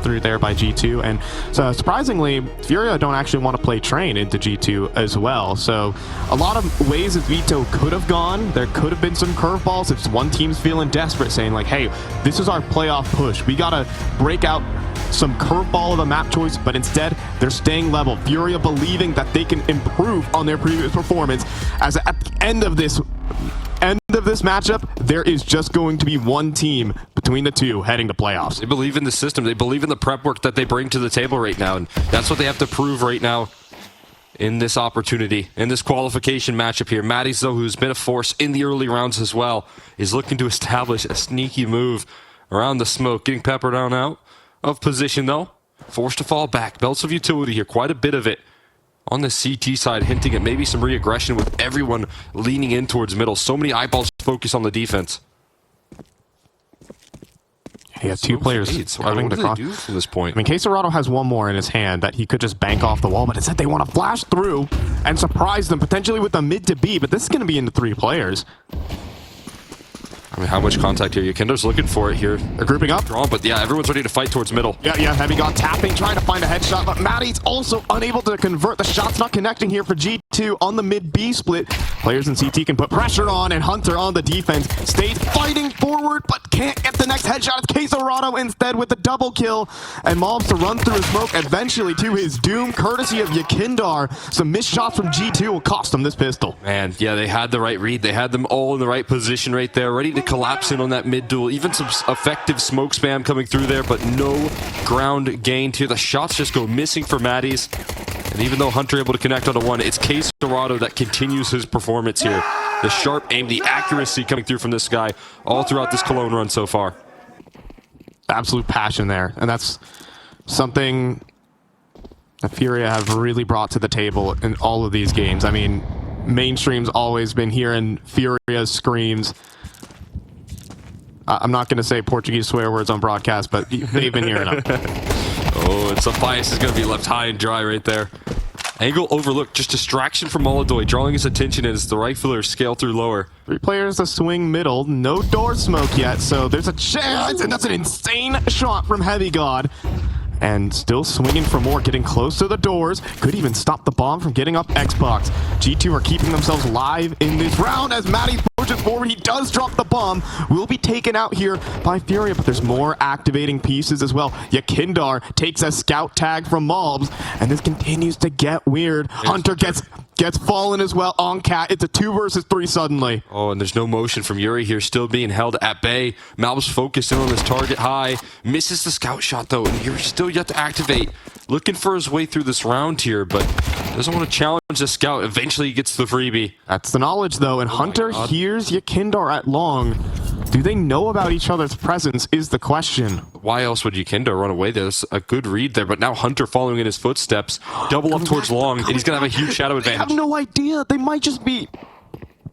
through there by G2, and so surprisingly, FURIA don't actually want to play train into G2 as well. So a lot of ways that Vito could have gone. There could have been some curveballs if one team's feeling desperate, saying like, hey, this is our playoff push. We gotta break out some curveball of a map choice, but instead they're staying level. FURIA believing that they can improve on their previous performance, as at the end of this matchup, there is just going to be one team between the two heading to playoffs. They believe in the system. They believe in the prep work that they bring to the table right now, and that's what they have to prove right now in this opportunity, in this qualification matchup here. Maddie's, though, who's been a force in the early rounds as well, is looking to establish a sneaky move around the smoke, getting peppered on out of position, though. Forced to fall back. Belts of utility here, quite a bit of it on the CT side, hinting at maybe some re-aggression with everyone leaning in towards middle. So many eyeballs focus on the defense. He has two players. What do they do from this point? I mean, KSCERATO has one more in his hand that he could just bank off the wall, but instead they want to flash through and surprise them, potentially with a mid to B, but this is going to be into 3 players. I mean, how much contact here? Yakindo's looking for it here. They're grouping up. But yeah, everyone's ready to fight towards middle. Yeah, Heavy God tapping, trying to find a headshot, but Maddie's also unable to convert. The shot's not connecting here for G2 on the mid-B split. Players in CT can put pressure on, and Hunter on the defense stays fighting forward, but can't get the next headshot. It's KSCERATO instead with the double kill, and Mobs to run through his smoke eventually to his doom, courtesy of Yakindar. Some missed shots from G2 will cost him this pistol. Man, yeah, they had the right read. They had them all in the right position right there, ready to collapse in on that mid duel. Even some effective smoke spam coming through there, but no ground gained here. The shots just go missing for Maddies. And even though Hunter able to connect onto one, it's KSCERATO that continues his performance here. The sharp aim, the accuracy coming through from this guy all throughout this Cologne run so far. Absolute passion there, and that's something that FURIA have really brought to the table in all of these games. I mean, mainstream's always been hearing FURIA's screams. I'm not going to say Portuguese swear words on broadcast, but they've been hearing them. Oh, and some bias is going to be left high and dry right there. Angle overlooked, just distraction from Molodoy, drawing his attention as the rifler scale through lower. 3 players to swing middle, no door smoke yet, so there's a chance, and that's an insane shot from Heavy God. And still swinging for more, getting close to the doors. Could even stop the bomb from getting up Xbox. G2 are keeping themselves live in this round as Matty pushes forward. He does drop the bomb. Will be taken out here by FURIA, but there's more activating pieces as well. Yakindar takes a scout tag from Mobs, and this continues to get weird. Hunter gets fallen as well on Cat. It's a 2 versus 3 suddenly. Oh, and there's no motion from Yuri here, still being held at bay. Malb's focused in on this target high. Misses the scout shot though, and Yuri still yet to activate. Looking for his way through this round here, but doesn't want to challenge the scout. Eventually he gets the freebie. That's the knowledge though, and Hunter hears Yakindar at long. Do they know about each other's presence is the question. Why else would Yakindar run away? There's a good read there, but now Hunter following in his footsteps. Double up towards long, and he's going to have a huge shadow advantage. I have no idea. They might just be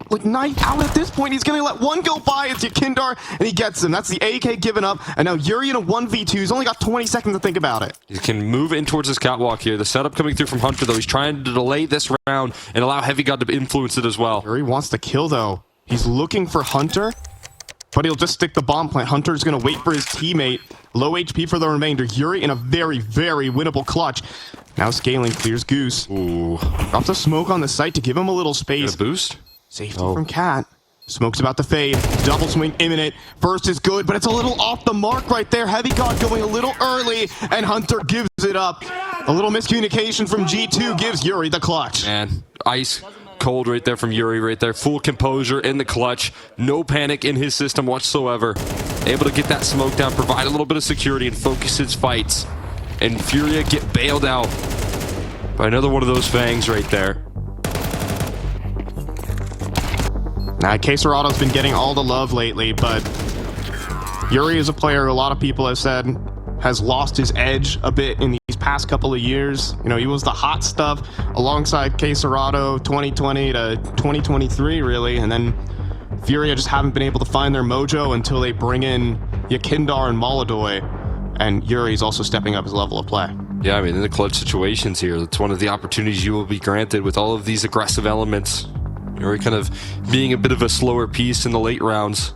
like knife out at this point. He's going to let one go by. It's Yakindar, and he gets him. That's the AK given up, and now Yuri in a 1v2. He's only got 20 seconds to think about it. He can move in towards his catwalk here. The setup coming through from Hunter, though. He's trying to delay this round and allow Heavy God to influence it as well. Yuri wants to kill, though. He's looking for Hunter, but he'll just stick the bomb plant. Hunter's going to wait for his teammate. Low HP for the remainder. Yuri in a very, very winnable clutch. Now scaling, clears Goose. Ooh. Drops a smoke on the site to give him a little space. Get a boost? Safety from Cat. Smoke's about to fade. Double swing imminent. First is good, but it's a little off the mark right there. Heavy God going a little early, and Hunter gives it up. A little miscommunication from G2 gives Yuri the clutch. Man, ice cold right there from Yuri right there. Full composure in the clutch. No panic in his system whatsoever. Able to get that smoke down, provide a little bit of security, and focus his fights. And FURIA get bailed out by another one of those fangs right there. Now, KSCERATO's been getting all the love lately, but Yuri is a player a lot of people have said has lost his edge a bit in these past couple of years. You know, he was the hot stuff alongside KSCERATO 2020 to 2023, really, and then FURIA just haven't been able to find their mojo until they bring in Yakindar and Molodoy, and Yuri's also stepping up his level of play. Yeah, I mean, in the clutch situations here, that's one of the opportunities you will be granted with all of these aggressive elements. Yuri kind of being a bit of a slower piece in the late rounds.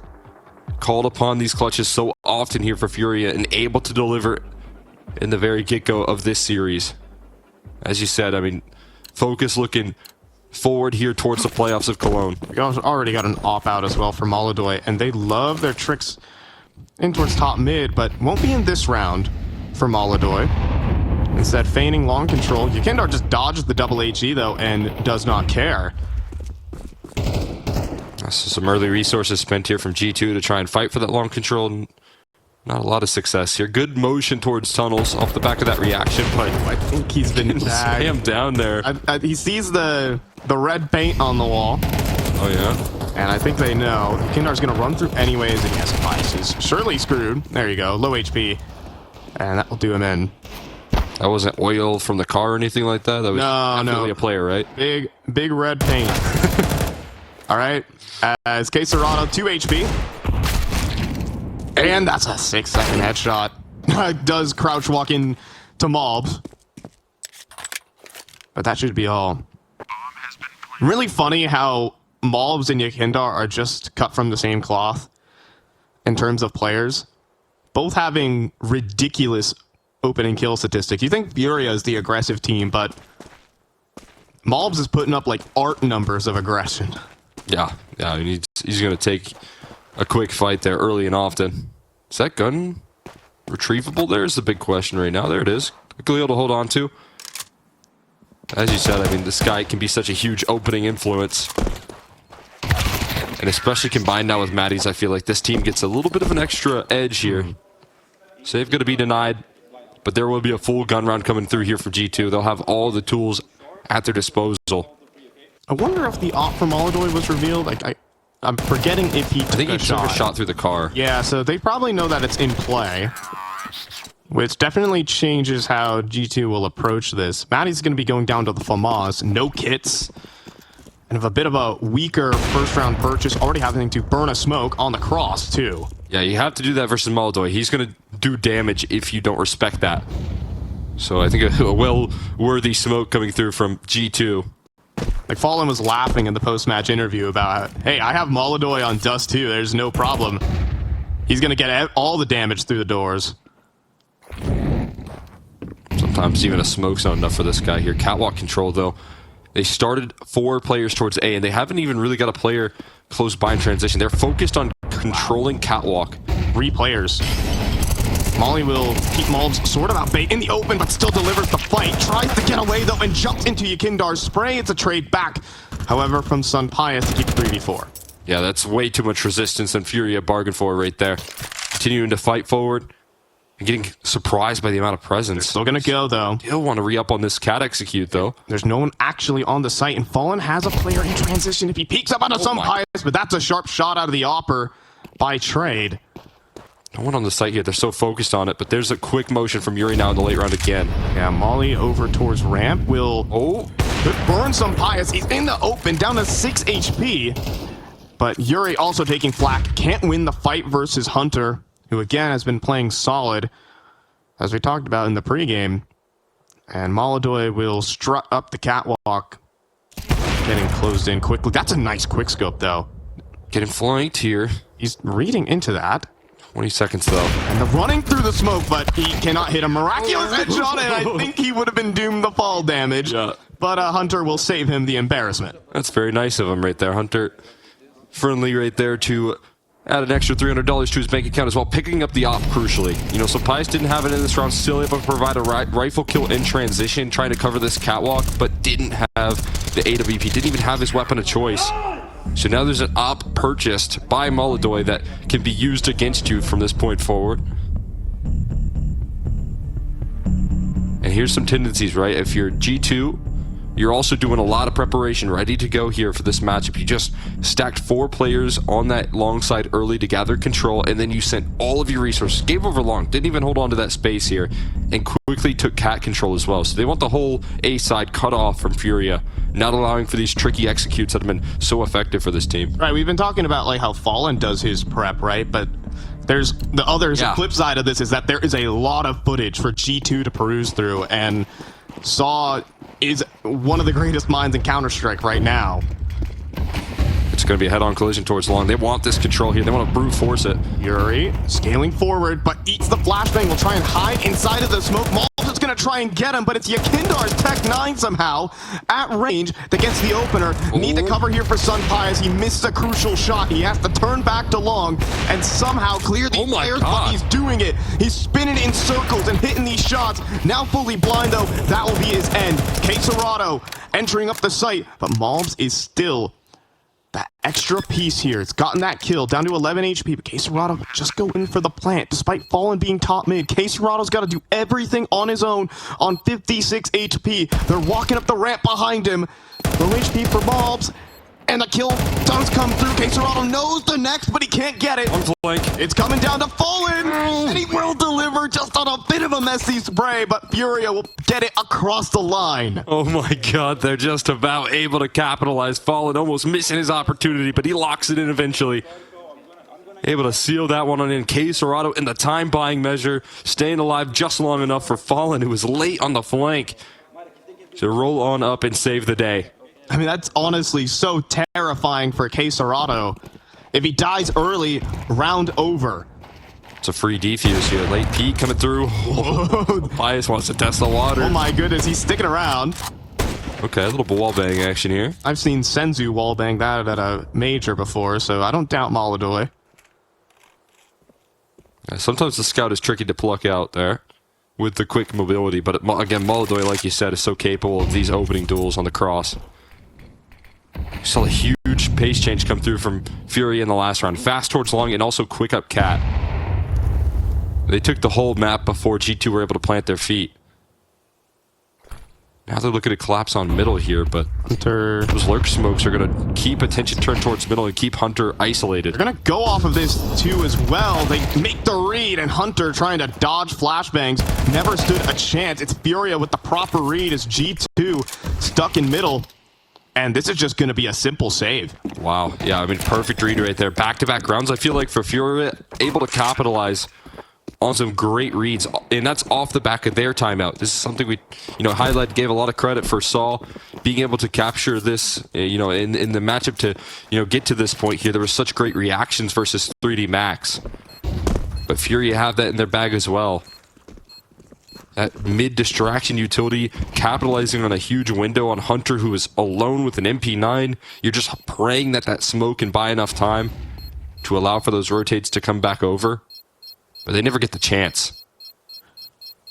Called upon these clutches so often here for FURIA and able to deliver in the very get-go of this series. As you said, I mean, focus looking forward here towards the playoffs of Cologne. We already got an op-out as well for Molodoi, and they love their tricks in towards top mid, but won't be in this round for Molodoi. Instead, feigning long control. Yukindar just dodges the double HE, though, and does not care. So some early resources spent here from G2 to try and fight for that long control. Not a lot of success here. Good motion towards tunnels off the back of that reaction, but I think he's been slammed down there. He sees the red paint on the wall. Oh, yeah? And I think they know. Kindar's going to run through anyways, and he has biases. Surely screwed. There you go. Low HP. And that will do him in. That wasn't oil from the car or anything like that? That was definitely a player, right? Big red paint. All right. As KSCERATO, 2 HP. And that's a 6-second headshot. Does crouch walk in to mobs. But that should be all. Really funny how mobs and Yukindar are just cut from the same cloth in terms of players. Both having ridiculous opening kill statistics. You think FURIA is the aggressive team, but mobs is putting up like art numbers of aggression. Yeah, I mean, he's going to take a quick fight there early and often. Is that gun retrievable there is the big question right now. There it is. Quickly able to hold on to. As you said, I mean, this guy can be such a huge opening influence. And especially combined now with Maddie's, I feel like this team gets a little bit of an extra edge here. Save going to be denied, but there will be a full gun round coming through here for G2. They'll have all the tools at their disposal. I wonder if the op from Molodoi was revealed. I'm forgetting if he took took a shot through the car. Yeah, so they probably know that it's in play, which definitely changes how G2 will approach this. Maddie's going to be going down to the FAMAS, no kits, and have a bit of a weaker first-round purchase, already having to burn a smoke on the cross, too. Yeah, you have to do that versus Molodoi. He's going to do damage if you don't respect that. So I think a well-worthy smoke coming through from G2. Like, Fallen was laughing in the post-match interview about, hey, I have Molodoi on Dust2, there's no problem. He's going to get all the damage through the doors. Sometimes even a smoke's not enough for this guy here. Catwalk control, though. They started 4 players towards A, and they haven't even really got a player close by in transition. They're focused on controlling Catwalk. 3 players. Molly will keep Mobs sort of outbait in the open, but still delivers the fight. Tries to get away, though, and jumps into Yukindar's spray. It's a trade back, however, from Sun Pius to keep 3v4. Yeah, that's way too much resistance and FURIA bargained for right there. Continuing to fight forward and getting surprised by the amount of presence. Still gonna go, though. Still want to re-up on this cat execute, though. There's no one actually on the site, and Fallen has a player in transition if he peeks up onto Sun Pius, but that's a sharp shot out of the Opper by trade. No one on the site here. They're so focused on it, but there's a quick motion from Yuri now in the late round again. Yeah, Molly over towards ramp will could burn Sun Pius. He's in the open, down to 6 HP. But Yuri also taking flak. Can't win the fight versus Hunter, who again has been playing solid, as we talked about in the pregame. And Molodoi will strut up the catwalk, getting closed in quickly. That's a nice quickscope, though. Getting flanked here. He's reading into that. 20 seconds, though. And the running through the smoke, but he cannot hit a miraculous headshot, and I think he would have been doomed the fall damage. Yeah. But Hunter will save him the embarrassment. That's very nice of him right there. Hunter, friendly right there to add an extra $300 to his bank account as well, picking up the op crucially. You know, so Pius didn't have it in this round, still able to provide a rifle kill in transition, trying to cover this catwalk, but didn't have the AWP, didn't even have his weapon of choice. So now there's an op purchased by Molodoi that can be used against you from this point forward. And here's some tendencies, right? If you're G2, you're also doing a lot of preparation, ready to go here for this matchup. You just stacked 4 players on that long side early to gather control, and then you sent all of your resources. Gave over long, didn't even hold on to that space here, and quickly took cat control as well. So they want the whole A side cut off from FURIA, not allowing for these tricky executes that have been so effective for this team. Right, we've been talking about like how Fallen does his prep, right? But there's the flip side of this is that there is a lot of footage for G2 to peruse through, and Saw is one of the greatest minds in Counter-Strike right now. It's It's going to be a head-on collision towards Long. They want this control here. They want to brute force it. Fury scaling forward, but eats the flashbang. Will try and hide inside of the smoke. Malls is going to try and get him, but it's Yakindar's Tech 9 somehow at range that gets the opener. Need the cover here for Sun Pi as he missed a crucial shot. He has to turn back to Long and somehow clear the flares, but he's doing it. He's spinning in circles and hitting these shots. Now fully blind though, that will be his end. KSCERATO entering up the site, but Malbs is still that extra piece here. It's gotten that kill down to 11 HP, but KSCERATO just go in for the plant. Despite Fallen being top mid, KSCERATO's got to do everything on his own on 56 HP. They're walking up the ramp behind him. Low HP for Malbs, and the kill does come through. KSCERATO knows the next, but he can't get it. On flank. It's coming down to Fallen, and he will deliver just on a bit of a messy spray, but FURIA will get it across the line. Oh my god, they're just about able to capitalize. Fallen almost missing his opportunity, but he locks it in eventually. Able to seal that one on in. KSCERATO in the time buying measure, staying alive just long enough for Fallen, who was late on the flank, to roll on up and save the day. I mean, that's honestly so terrifying for KSCERATO. If he dies early, round over. It's a free defuse here. Late peek coming through. Bias wants to test the water. Oh my goodness, he's sticking around. Okay, a little wall bang action here. I've seen Senzu wallbang that at a major before, so I don't doubt Molodoy. Sometimes the scout is tricky to pluck out there with the quick mobility, but again, Molodoy, like you said, is so capable of these opening duels on the cross. Saw a huge pace change come through from FURIA in the last round. Fast towards Long and also quick up Cat. They took the whole map before G2 were able to plant their feet. Now they're looking to collapse on middle here, but Hunter, those lurk smokes are going to keep attention turned towards middle and keep Hunter isolated. they're going to go off of this too as well. They make the read, and Hunter trying to dodge flashbangs never stood a chance. It's FURIA with the proper read as G2 stuck in middle. And this is just going to be a simple save. Wow. Yeah, I mean, perfect read right there. Back-to-back rounds, I feel like, for FURIA, able to capitalize on some great reads, and that's off the back of their timeout. This is something we, highlight, gave a lot of credit for Saul being able to capture this, in the matchup to, get to this point here. There were such great reactions versus 3D Max. But FURIA have that in their bag as well. That mid-distraction utility, capitalizing on a huge window on Hunter, who is alone with an MP9. You're just praying that that smoke can buy enough time to allow for those rotates to come back over. But they never get the chance.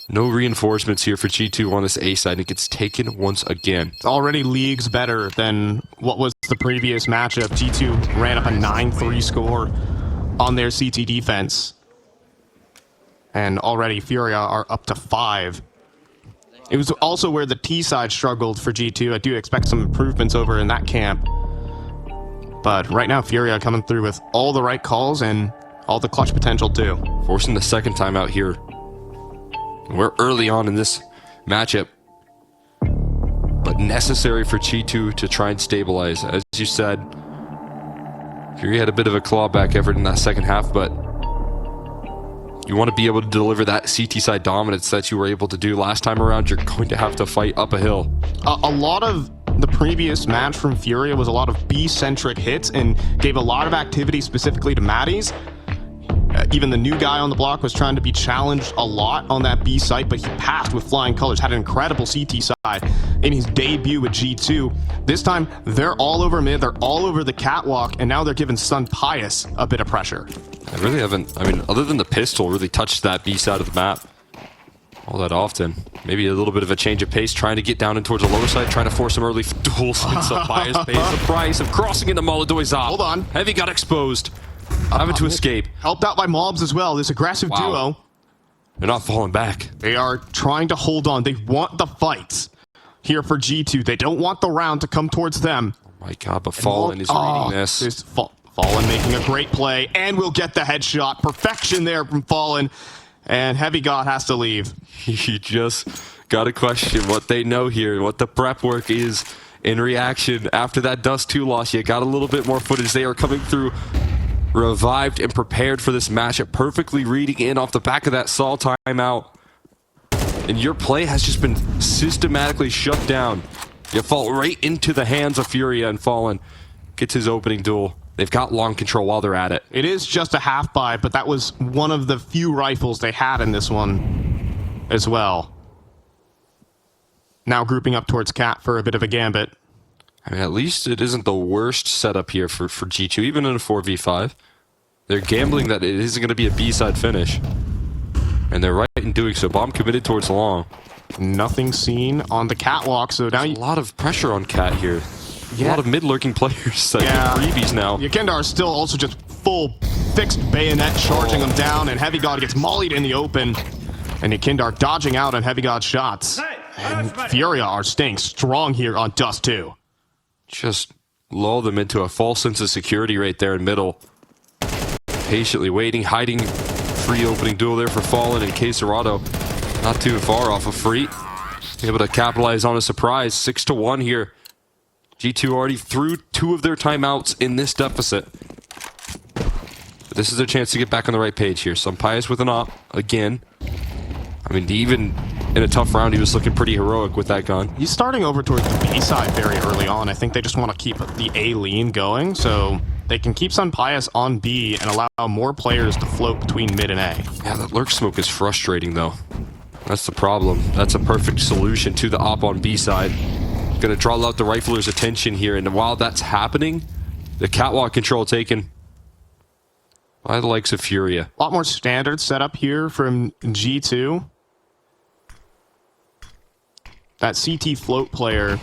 No reinforcements here for G2 on this A side. It gets taken once again. It's already leagues better than what was the previous matchup. G2 ran up a 9-3 score on their CT defense. And already FURIA are up to 5. It was also where the T side struggled for G2. I do expect some improvements over in that camp. But right now, FURIA coming through with all the right calls and all the clutch potential too. Forcing the second time out here. We're early on in this matchup, but necessary for G2 to try and stabilize. As you said, FURIA had a bit of a clawback effort in that second half, but you want to be able to deliver that CT side dominance that you were able to do last time around. You're going to have to fight up a hill. A lot of the previous match from FURIA was a lot of B-centric hits and gave a lot of activity specifically to Matties. Even the new guy on the block was trying to be challenged a lot on that B site, but he passed with flying colors, had an incredible CT side in his debut with G2. This time, they're all over mid, they're all over the catwalk, and now they're giving Sun Pius a bit of pressure. I really haven't, other than the pistol, really touched that B side of the map all that often. Maybe a little bit of a change of pace, trying to get down in towards the lower side, trying to force some early duels, and Sun Pius pays the price of crossing into Molodoy's op. Hold on. Heavy got exposed. Having to escape. Helped out by Malbs as well, this aggressive duo. They're not falling back. They are trying to hold on. They want the fights here for G2. They don't want the round to come towards them. Oh my god, but Fallen is reading this. Fallen making a great play, and we'll get the headshot. Perfection there from Fallen, and Heavy God has to leave. You just got to question what they know here, what the prep work is in reaction. After that Dust2 loss, you got a little bit more footage. They are coming through revived and prepared for this matchup, perfectly reading in off the back of that Saul timeout. And your play has just been systematically shut down. You fall right into the hands of FURIA and Fallen. gets his opening duel. They've got long control while they're at it. It is just a half buy, but that was one of the few rifles they had in this one as well. Now grouping up towards Cat for a bit of a gambit. I mean, at least it isn't the worst setup here for G2, even in a 4v5. They're gambling that it isn't going to be a B-side finish. And they're right in doing so. Bomb committed towards long. Nothing seen on the catwalk, so now There's a lot of pressure on Cat here. A lot of mid-lurking players that get freebies now. Yakindar is still also just full fixed bayonet charging him down, and Heavy God gets mollied in the open. And Yakindar dodging out on Heavy God's shots. And FURIA are staying strong here on Dust2. Just lull them into a false sense of security right there in middle. Patiently waiting, hiding. Free opening duel there for Fallen and KSCERATO. Not too far off of free. Able to capitalize on a surprise. 6-1 here. G2 already threw 2 of their timeouts in this deficit. But this is their chance to get back on the right page here. Sunpius with an op again. I mean, even in a tough round, he was looking pretty heroic with that gun. He's starting over towards the B side very early on. I think they just want to keep the A lean going, so they can keep Sunpius on B and allow more players to float between mid and A. Yeah, that lurk smoke is frustrating, though. That's the problem. That's a perfect solution to the op on B side. Gonna draw out the rifler's attention here, and while that's happening, the catwalk control taken by the likes of FURIA. A lot more standard setup here from G2. That CT float player,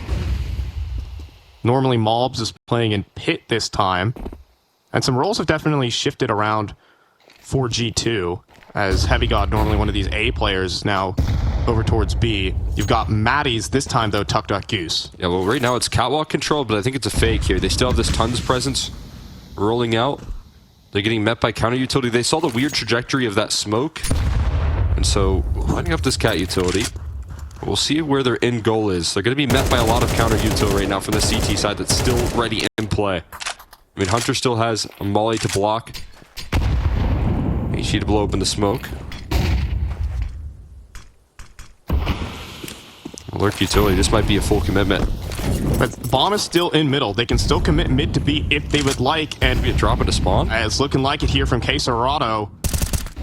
normally Mobs, is playing in pit this time. And some roles have definitely shifted around for G2, as Heavy God, normally one of these A players, is now over towards B. You've got Maddie's this time, though, tucked out Goose. Yeah, well, right now it's catwalk control, but I think it's a fake here. They still have this Tons presence rolling out. They're getting met by counter utility. They saw the weird trajectory of that smoke, and so lining up this cat utility. We'll see where their end goal is. They're going to be met by a lot of counter util right now from the CT side that's still ready in play. I mean, Hunter still has a molly to block. HE to blow open the smoke. Lurk utility, this might be a full commitment. But bomb is still in middle. They can still commit mid to B if they would like, and Be a drop into spawn? it's looking like it here from KSCERATO.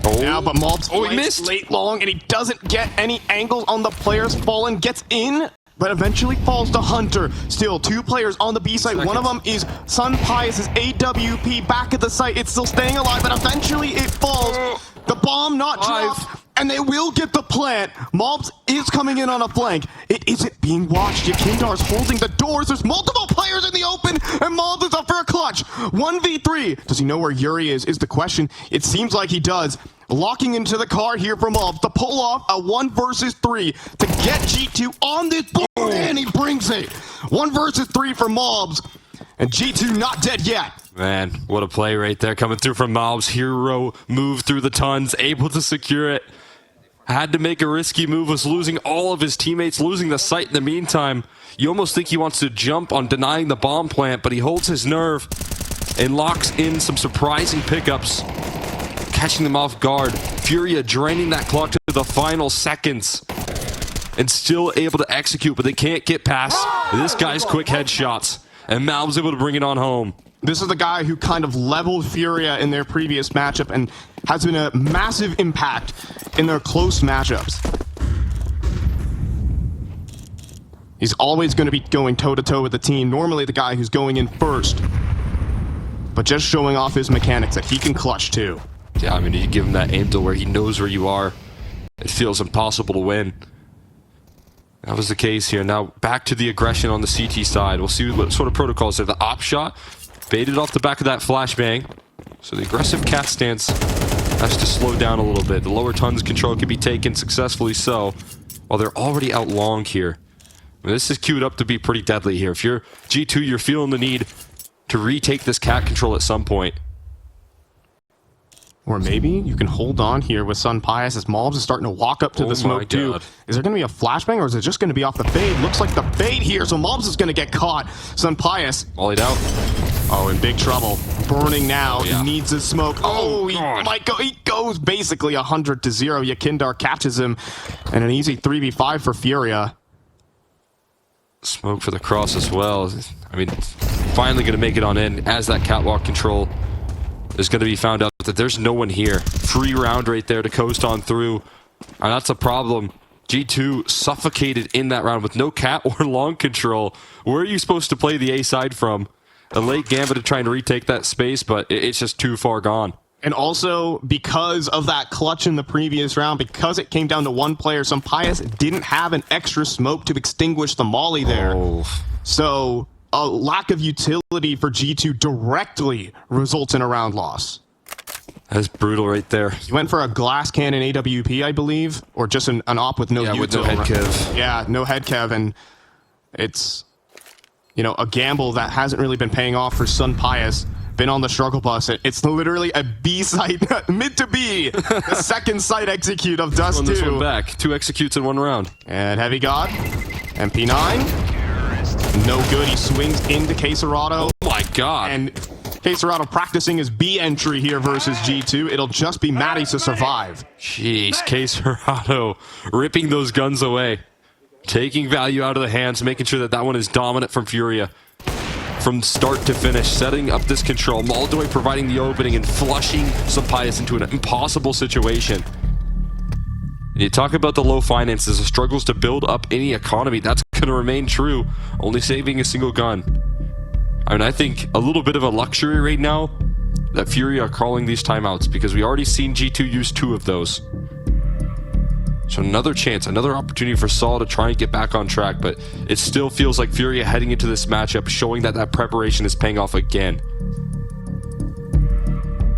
Oh, Now, but Mobs he missed late long, and he doesn't get any angles on the players. Fallen gets in, but eventually falls to Hunter. Still, 2 players on the B side. One of them is Sunpius' AWP back at the site. It's still staying alive, but eventually it falls. The bomb not dropped, and they will get the plant. Mobs is coming in on a flank. It isn't being watched. Yakindar's holding the doors. There's multiple players in the open, and Mobs is up for a clutch. 1v3. Does he know where Yuri is the question. It seems like he does. Locking into the car here for Mobs to pull off a 1 versus 3 to get G2 on this board, and he brings it. 1 versus 3 for Mobs, and G2 not dead yet. Man, what a play right there coming through from Mobs. Hero move through the Tons, able to secure it. Had to make a risky move, was losing all of his teammates, losing the site in the meantime. You almost think he wants to jump on denying the bomb plant, but he holds his nerve and locks in some surprising pickups, catching them off guard. FURIA draining that clock to the final seconds and still able to execute, but they can't get past this guy's quick headshots. And Mal's able to bring it on home. This is the guy who kind of leveled FURIA in their previous matchup and has been a massive impact in their close matchups. He's always going to be going toe-to-toe with the team, normally the guy who's going in first. But just showing off his mechanics that he can clutch too. Yeah, I mean, you give him that aim to where he knows where you are. It feels impossible to win. That was the case here. Now, back to the aggression on the CT side. We'll see what sort of protocols there. The op shot, baited off the back of that flashbang. So the aggressive cat stance has to slow down a little bit. The lower Tons control can be taken successfully so, while they're already out long here. I mean, this is queued up to be pretty deadly here. If you're G2, you're feeling the need to retake this cat control at some point. Or maybe you can hold on here with Sunpius as Mobs is starting to walk up to the smoke too. God. Is there going to be a flashbang or is it just going to be off the fade? Looks like the fade here, so Mobs is going to get caught. Sunpius. Mollied out. Oh, in big trouble. Burning now. Yeah. He needs his smoke. He might go. He goes basically 100 to 0. Yakindar catches him. And an easy 3v5 for FURIA. Smoke for the cross as well. I mean, finally going to make it on in as that catwalk control is going to be found out that there's no one here. Free round right there to coast on through. And that's a problem. G2 suffocated in that round with no cat or long control. Where are you supposed to play the A side from? A late gambit to try and retake that space, but it's just too far gone. And also, because of that clutch in the previous round, because it came down to one player, Sampaius didn't have an extra smoke to extinguish the molly there. Oh. So, a lack of utility for G2 directly results in a round loss. That's brutal right there. He went for a glass cannon AWP, I believe, or just an op with no Yeah, with no util. head kev. Yeah, no head kev, and it's, you know, a gamble that hasn't really been paying off for Sampaius. Been on the struggle bus. It's literally a B site, mid to B, the second site execute of Dust2. This one back. 2 executes in 1 round. And Heavy God, MP9, no good. He swings into KSCERATO. Oh my god. And KSCERATO practicing his B entry here versus G2. It'll just be Matty to survive. Jeez, KSCERATO ripping those guns away. Taking value out of the hands, making sure that that one is dominant from FURIA. From start to finish, setting up this control. Moldoy providing the opening and flushing Sampaius into an impossible situation. And you talk about the low finances, the struggles to build up any economy. That's going to remain true. Only saving a single gun. I mean, I think a little bit of a luxury right now that FURIA are calling these timeouts because we already seen G2 use 2 of those. So another chance, another opportunity for Saul to try and get back on track, but it still feels like FURIA heading into this matchup, showing that that preparation is paying off again.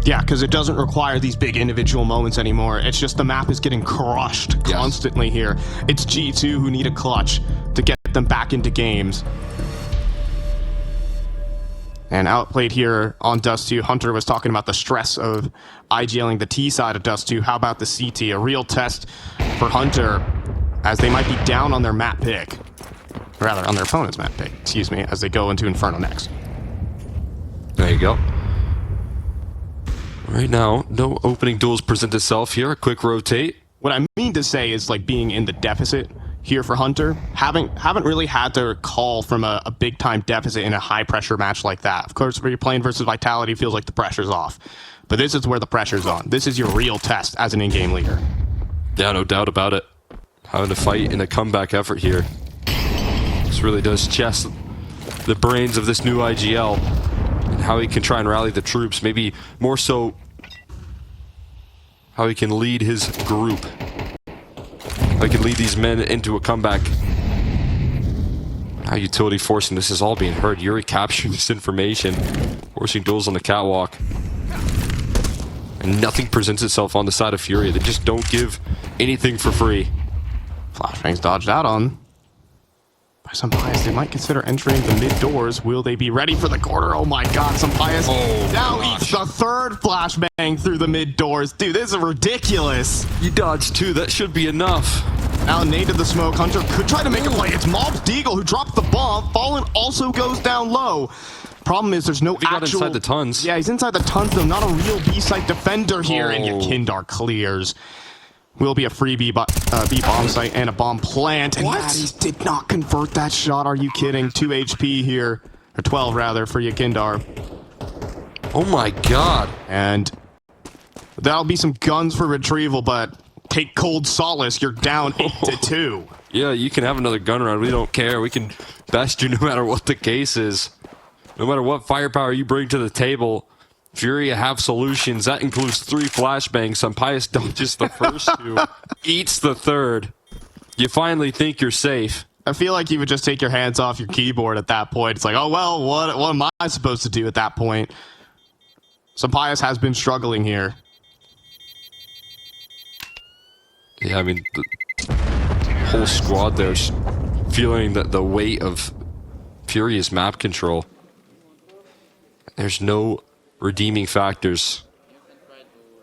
Yeah, because it doesn't require these big individual moments anymore. It's just the map is getting crushed constantly here. It's G2 who need a clutch to get them back into games. And outplayed here on Dust2. Hunter was talking about the stress of IGLing the T side of Dust2. How about the CT? A real test for Hunter as they might be down on their map pick. Rather, on their opponent's map pick, excuse me, as they go into Inferno next. There you go. Right now, no opening duels present itself here. A quick rotate. What I mean to say is, like, being in the deficit here for Hunter, haven't really had to call from a big-time deficit in a high-pressure match like that. Of course, when you're playing versus Vitality, it feels like the pressure's off. But this is where the pressure's on. This is your real test as an in-game leader. Yeah, no doubt about it. Having to fight in a comeback effort here. This really does chest the brains of this new IGL and how he can try and rally the troops. Maybe more so how he can lead his group. How he can lead these men into a comeback. How utility forcing this is all being heard. Yuri capturing this information. Forcing duels on the catwalk. And nothing presents itself on the side of FURIA. They just don't give anything for free. Flashbangs dodged out on by Sampaius. They might consider entering the mid doors. Will they be ready for the corner? Oh my god, Sampaius now eats the third flashbang through the mid doors. Dude, this is ridiculous. You dodged 2. That should be enough. Now native the smoke. Hunter could try to make a play. It's Mobs Deagle who dropped the bomb. Fallen also goes down low. Problem is, there's no He got actual... inside the tons. Yeah, he's inside the tons, though. Not a real B-site defender here. And Yakindar clears. Will be a free B bomb site and a bomb plant. And Matties did not convert that shot. Are you kidding? 2 HP here. Or 12, rather, for Yakindar. Oh my god. And that'll be some guns for retrieval, but take cold solace. You're down 8-2. Yeah, you can have another gun round. We don't care. We can best you no matter what the case is. No matter what firepower you bring to the table, FURIA have solutions. That includes 3 flashbangs. Sampaius dodges the first 2, eats the third. You finally think you're safe. I feel like you would just take your hands off your keyboard at that point. It's like, oh, well, what am I supposed to do at that point? Sampaius has been struggling here. Yeah, I mean, the whole squad there's feeling that the weight of FURIA's map control. There's no redeeming factors.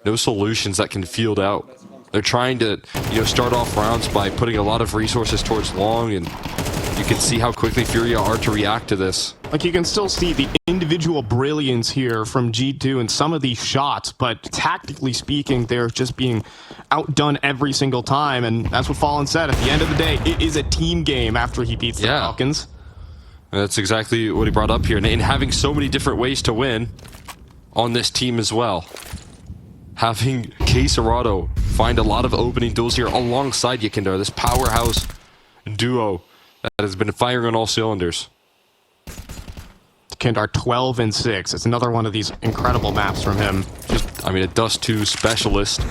No solutions that can field out. They're trying to, start off rounds by putting a lot of resources towards long, and you can see how quickly FURIA are to react to this. Like, you can still see the individual brilliance here from G2 in some of these shots, but tactically speaking, they're just being outdone every single time, and that's what Fallen said. At the end of the day, it is a team game after he beats the Falcons. That's exactly what he brought up here. And having so many different ways to win on this team as well. Having KSCERATO find a lot of opening duels here alongside Yekindar, this powerhouse duo that has been firing on all cylinders. Kindar 12-6. It's another one of these incredible maps from him. Just, I mean, a Dust2 specialist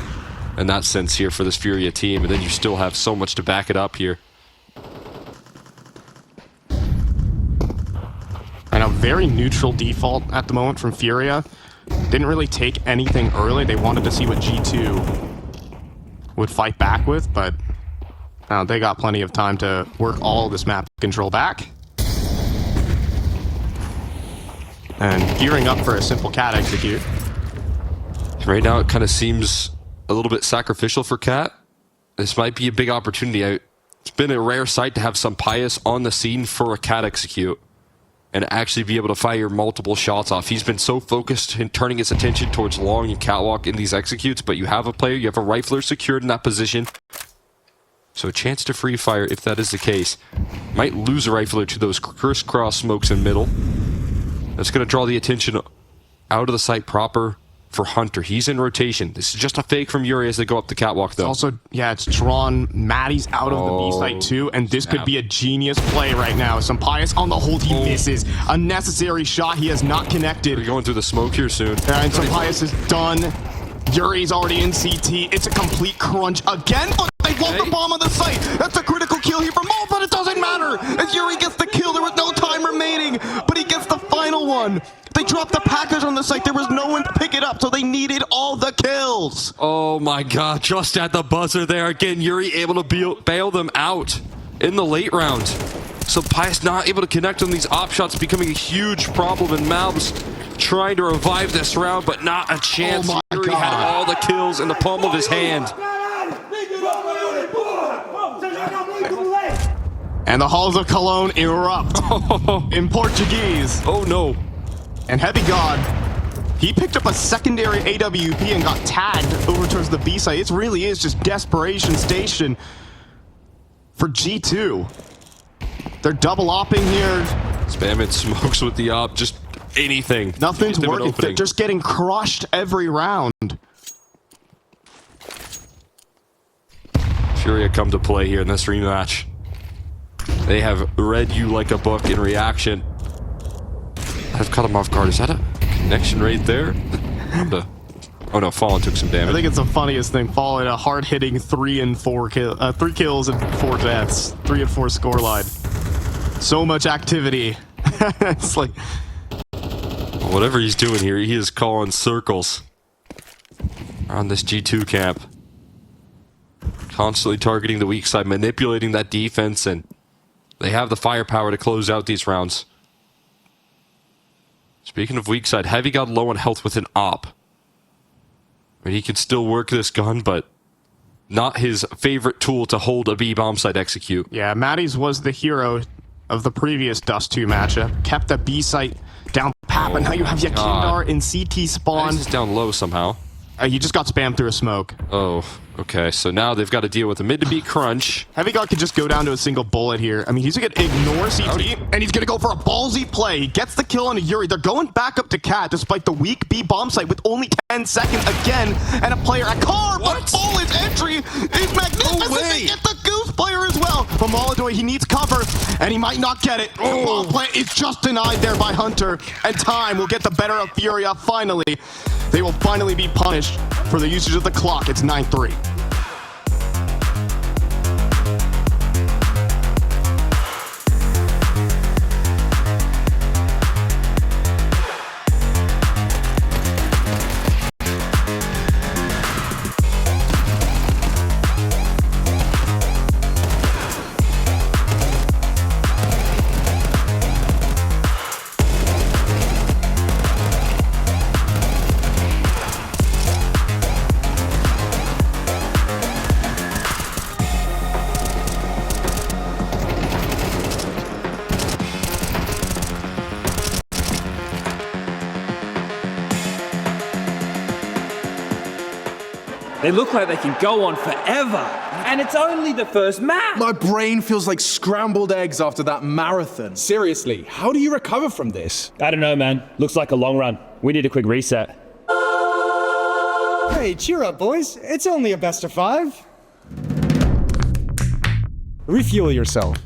in that sense here for this FURIA team, and then you still have so much to back it up here. And a very neutral default at the moment from FURIA. Didn't really take anything early. They wanted to see what G2 would fight back with, but they got plenty of time to work all of this map control back. And gearing up for a simple cat execute. Right now it kind of seems a little bit sacrificial for Cat. This might be a big opportunity. It's been a rare sight to have some Pius on the scene for a cat execute and actually be able to fire multiple shots off. He's been so focused in turning his attention towards long and catwalk in these executes, but you have a player, you have a rifler secured in that position. So a chance to free fire if that is the case. Might lose a rifler to those crisscross smokes in middle. That's going to draw the attention out of the site proper for Hunter. He's in rotation. This is just a fake from Yuri as they go up the catwalk, though. It's also, yeah, it's drawn Maddie's out of the B site, too, and this could be a genius play right now. Some Pius on the hold, he misses. A necessary shot, he has not connected. We're going through the smoke here soon. And some Pius is done. Yuri's already in CT. It's a complete crunch again, but they blow the bomb on the site. That's a critical kill here for Mo, but it doesn't matter. As Yuri gets the kill, there was no time remaining, but he gets the final one. They dropped the package on the site. There was no one to pick it up, so they needed all the kills. Oh my god, just at the buzzer there. Again, Yuri able to bail them out in the late round. So Pius not able to connect on these op shots, becoming a huge problem, and Malbs trying to revive this round, but not a chance. Oh my Yuri God. had all the kills in the palm of his hand. And the halls of Cologne erupt in Portuguese. Oh no. And Heavy God, he picked up a secondary AWP and got tagged over towards the B site. It really is just desperation station for G2. They're double opping here. Spamming smokes with the op, just anything. Nothing's working. They're just getting crushed every round. FURIA come to play here in this rematch. They have read you like a book in reaction. I've cut him off guard. Is that a connection right there? Oh no, Fallen took some damage. I think it's the funniest thing. Fallen a hard-hitting 3 kills and 4 deaths. 3 and 4 scoreline. So much activity. It's like, whatever he's doing here, he is calling circles on this G2 camp. Constantly targeting the weak side, manipulating that defense, and they have the firepower to close out these rounds. Speaking of weak side, Heavy got low on health with an op. I mean, he can still work this gun, but not his favorite tool to hold a B bomb site execute. yeah, Maddie's was the hero of the previous Dust2 matchup. Kept the B site down pat, but now you have Yekindar in CT spawn. He's down low somehow. He just got spammed through a smoke. Oh, okay. So now they've got to deal with a mid to B crunch. Heavy God could just go down to a single bullet here. I mean, he's going to ignore CT, and he's going to go for a ballsy play. He gets the kill on Yuri. They're going back up to Cat, despite the weak B bomb site with only 10 seconds again, and a player at car. But Fallen's entry is magnificent. No way. They get the Goose player as well. From Molodoy, he needs cover, and he might not get it. The ball play is just denied there by Hunter, and time will get the better of FURIA finally. They will finally be punished for the usage of the clock. It's 9-3. They look like they can go on forever. And it's only the first map! My brain feels like scrambled eggs after that marathon. Seriously, how do you recover from this? I don't know, man. Looks like a long run. We need a quick reset. Hey, cheer up, boys. It's only a best of 5. Refuel yourself.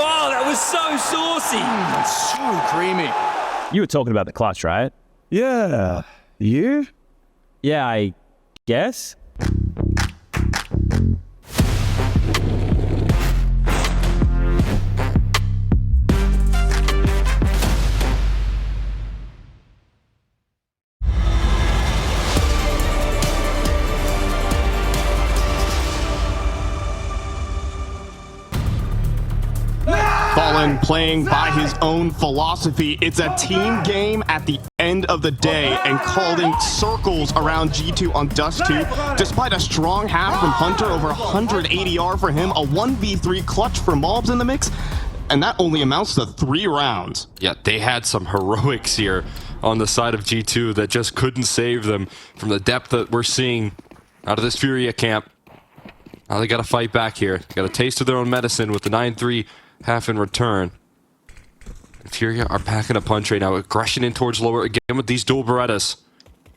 Oh, that was so saucy! It's so creamy. You were talking about the clutch, right? Yeah. You? Yeah, I guess. Fallen playing by his own philosophy. It's a team game at the end of the day, and calling circles around G2 on Dust2. Despite a strong half from Hunter, over 100 ADR for him, a 1v3 clutch for Mobs in the mix, and that only amounts to 3 rounds. Yeah, they had some heroics here on the side of G2 that just couldn't save them from the depth that we're seeing out of this FURIA camp. Now they got to fight back here. Got a taste of their own medicine with the 9-3 half in return. FURIA are packing a punch right now. Aggression in towards lower again with these dual Berettas.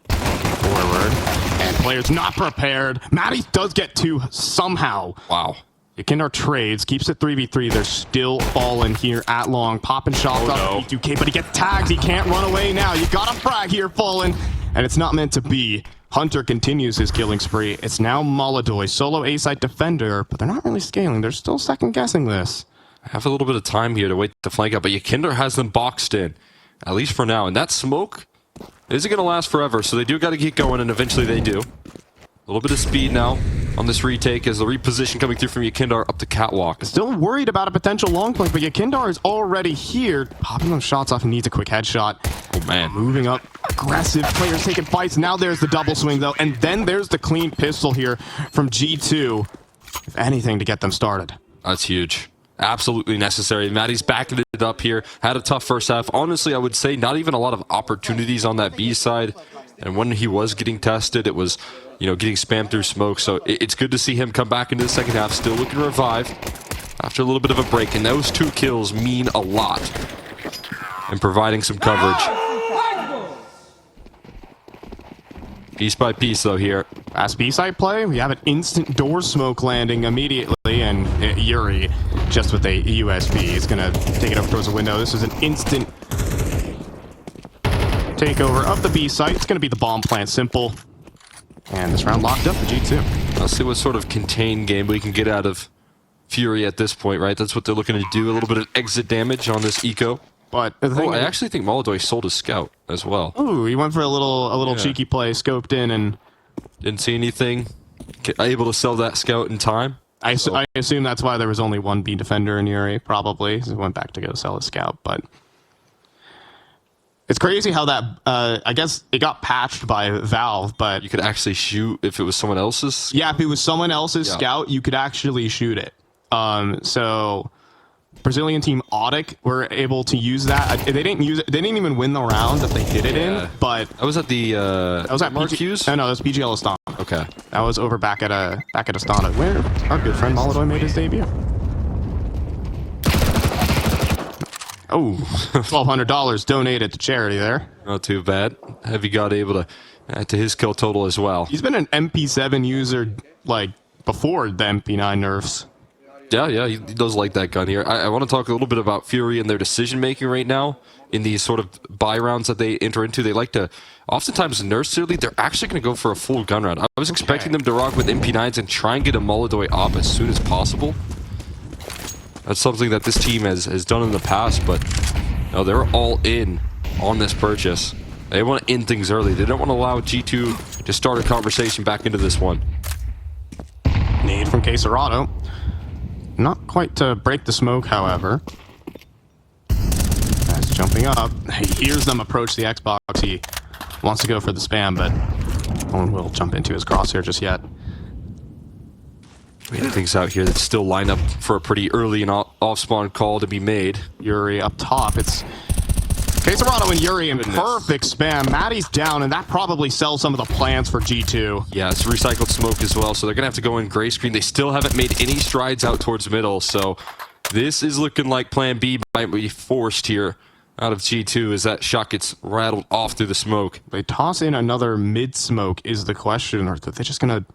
Forward, and players not prepared. Matty does get 2 somehow. Wow. Yakindar trades, keeps it 3v3. They're still falling here at long. Popping shots off P2K, but he gets tagged. He can't run away now. You gotta frag here, Fallen. And it's not meant to be. Hunter continues his killing spree. It's now Molodoy, solo A-side defender, but they're not really scaling. They're still second-guessing this. Have a little bit of time here to wait to flank out, but Yakindar has them boxed in, at least for now. And that smoke isn't going to last forever, so they do got to keep going, and eventually they do. A little bit of speed now on this retake as the reposition coming through from Yakindar up the catwalk. Still worried about a potential long flank, but Yakindar is already here. Popping those shots off, he needs a quick headshot. Oh man. Moving up, aggressive players taking fights. Now there's the double swing though, and then there's the clean pistol here from G2. If anything to get them started. That's huge. Absolutely necessary. Matty's backing it up here. Had a tough first half. Honestly, I would say not even a lot of opportunities on that B side. And when he was getting tested, it was, you know, getting spammed through smoke. So it's good to see him come back into the second half, still looking to revive after a little bit of a break. And those 2 kills mean a lot in providing some coverage. Piece by piece, though, here. Fast B-side play, we have an instant door smoke landing immediately, and Yuri, just with a USB, is going to take it up towards the window. This is an instant takeover of the B-site. It's going to be the bomb plant, simple. And this round locked up for G2. Let's see what sort of contained game we can get out of FURIA at this point, right? That's what they're looking to do, a little bit of exit damage on this eco. But the thing I actually think Molodoy sold his scout as well. Ooh, he went for a little cheeky play, scoped in, and Didn't see anything. Able to sell that scout in time. I assume that's why there was only one B defender in Yuri, probably. He went back to go sell his scout, but it's crazy how that, I guess it got patched by Valve, but You could actually shoot if it was someone else's. yeah, if it was someone else's scout, you could actually shoot it. So Brazilian team Audic were able to use that. They didn't use it. They didn't even win the round that they did it in, but I was at the that was at Marquez? No, that was PGL Astana. Okay. That was over back at Astana, where our good friend Molodoi made his debut. Oh, $1,200 donated to charity there. Not too bad. Heavy got able to add to his kill total as well. He's been an MP7 user like before the MP9 nerfs. Yeah, he does like that gun here. I want to talk a little bit about Fury and their decision making right now in these sort of buy rounds that they enter into. They like to oftentimes nurse early. They're actually going to go for a full gun round. I was expecting them to rock with MP9s and try and get a Molodoi op as soon as possible. That's something that this team has done in the past, but no, they're all in on this purchase. They want to end things early. They don't want to allow G2 to start a conversation back into this one. Nade from KSCERATO. Not quite to break the smoke, however. As jumping up, he hears them approach the Xbox. He wants to go for the spam, but no one will jump into his crosshair just yet. We have things out here that still line up for a pretty early and off-spawn call to be made. Yuri up top. It's KSCERATO and Yuri in perfect spam. Maddie's down, and that probably sells some of the plans for G2. Yeah, it's recycled smoke as well, so they're going to have to go in gray screen. They still haven't made any strides out towards middle, so this is looking like plan B might be forced here out of G2 as that shot gets rattled off through the smoke. They toss in another mid-smoke is the question, or are they just going to...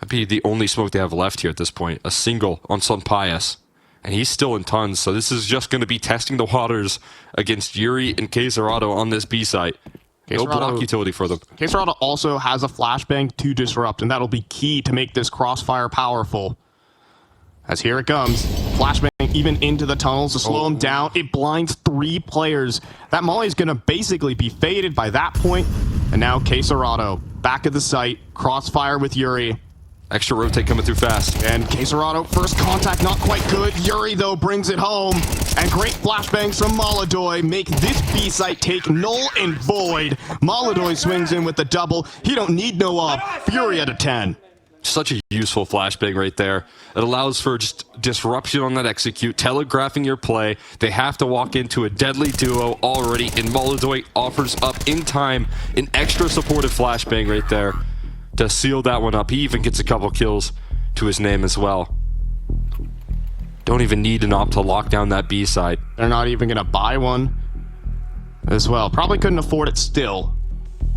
That'd be the only smoke they have left here at this point. A single on Sun Pius. And he's still in tons, so this is just going to be testing the waters against Yuri and KSCERATO on this B site. No block utility for them. KSCERATO also has a flashbang to disrupt, and that'll be key to make this crossfire powerful. As here it comes. Flashbang even into the tunnels to slow him down. It blinds 3 players. That Molly's going to basically be faded by that point. And now KSCERATO back at the site. Crossfire with Yuri. Extra rotate coming through fast. And KSCERATO, first contact not quite good. Yuri, though, brings it home. And great flashbangs from Molodoi make this B-site take null and void. Molodoi swings in with the double. He don't need no up. Fury at a 10. Such a useful flashbang right there. It allows for just disruption on that execute, telegraphing your play. They have to walk into a deadly duo already, and Molodoi offers up in time an extra supportive flashbang right there to seal that one up. He even gets a couple kills to his name as well. Don't even need an op to lock down that B side. They're not even going to buy one as well. Probably couldn't afford it still,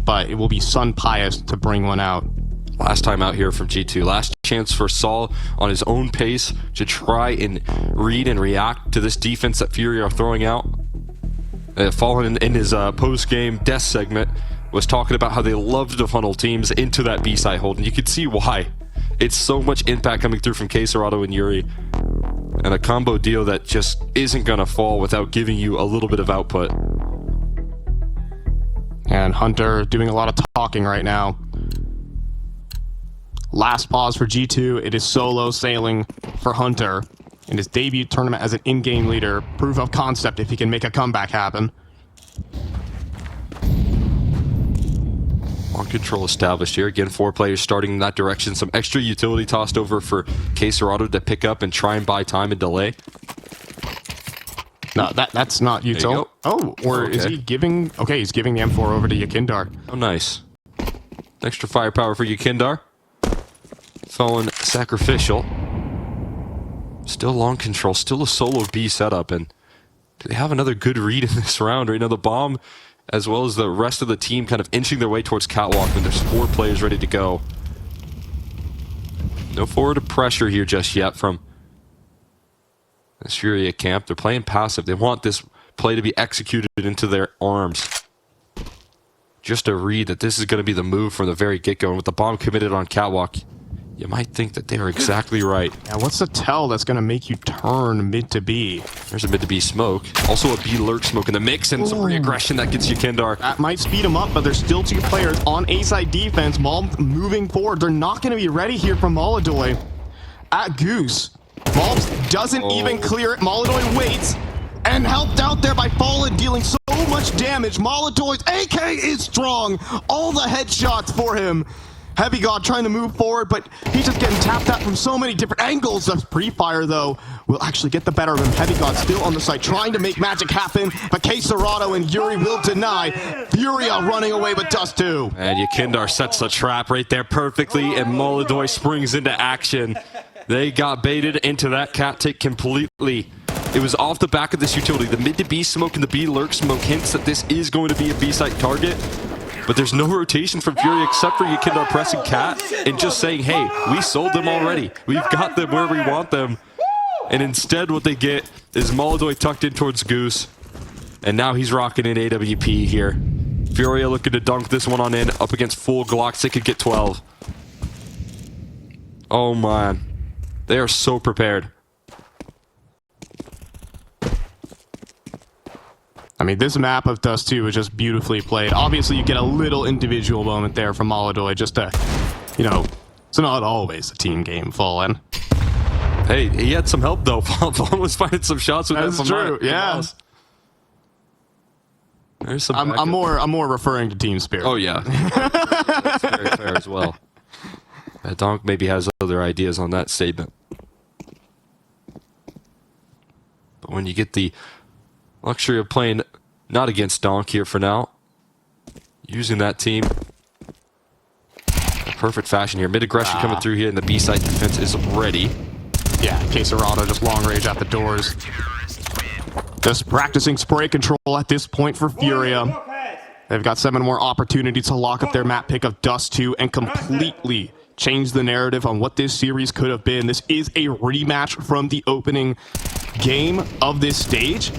but it will be Sun Pius to bring one out. Last time out here from G2. Last chance for Saul on his own pace to try and read and react to this defense that Fury are throwing out. Fallen in his post-game death segment was talking about how they loved to funnel teams into that B-side hold, and you can see why. It's so much impact coming through from KSCERATO and Yuri, and a combo deal that just isn't going to fall without giving you a little bit of output. And Hunter doing a lot of talking right now. Last pause for G2. It is solo sailing for Hunter in his debut tournament as an in-game leader. Proof of concept if he can make a comeback happen. On control established here. Again, 4 players starting in that direction. Some extra utility tossed over for KSCERATO to pick up and try and buy time and delay. No, that's not util. Oh, or okay. is he giving... Okay, he's giving the M4 over to Yakindar. Oh, nice. Extra firepower for Yakindar. Fallen sacrificial. Still long control. Still a solo B setup. And do they have another good read in this round right now? The bomb, as well as the rest of the team, kind of inching their way towards catwalk when there's 4 players ready to go. No forward pressure here just yet from this FURIA camp. They're playing passive. They want this play to be executed into their arms. Just a read that this is going to be the move from the very get-go. And with the bomb committed on catwalk, You might think that they were exactly right. Now, what's the tell that's going to make you turn mid to B? There's a mid to B smoke. Also a B lurk smoke in the mix and some re-aggression that gets you Kindar. That might speed them up, but there's still 2 players on A-side defense. Malb moving forward. They're not going to be ready here from Molodoy. At Goose, Malbs doesn't even clear it. Molodoy waits and helped out there by Fallen, dealing so much damage. Molodoy's AK is strong. All the headshots for him. Heavy God trying to move forward, but he's just getting tapped out from so many different angles. The pre-fire, though, will actually get the better of him. Heavy God still on the site, trying to make magic happen, but KSCERATO and Yuri will deny. FURIA running away with Dust2. And Yakindar sets the trap right there perfectly, and Molodoy springs into action. They got baited into that cat take completely. It was off the back of this utility. The mid to B smoke and the B lurk smoke hints that this is going to be a B site target. But there's no rotation from FURIA except for Yakindar pressing cat and just saying, hey, we sold them already. We've got them where we want them. And instead what they get is Molodoy tucked in towards Goose. And now he's rocking in AWP here. FURIA looking to dunk this one on in up against full Glocks. They could get 12. Oh man. They are so prepared. I mean, this map of Dust2 is just beautifully played. Obviously, you get a little individual moment there from Molodoy just to, you know, it's not always a team game, Fallen. Hey, he had some help though. Fallen was finding some shots with That's true, yeah. There's some I'm more referring to team spirit. Oh yeah. That's very fair as well. Donk maybe has other ideas on that statement. But when you get the luxury of playing not against Donk here for now, using that team in perfect fashion here. Mid aggression coming through here, and the B side defense is ready. Yeah, KSCERATO just long range at the doors. Just practicing spray control at this point for FURIA. They've got 7 more opportunities to lock up their map pick of Dust2 and completely change the narrative on what this series could have been. This is a rematch from the opening game of this stage,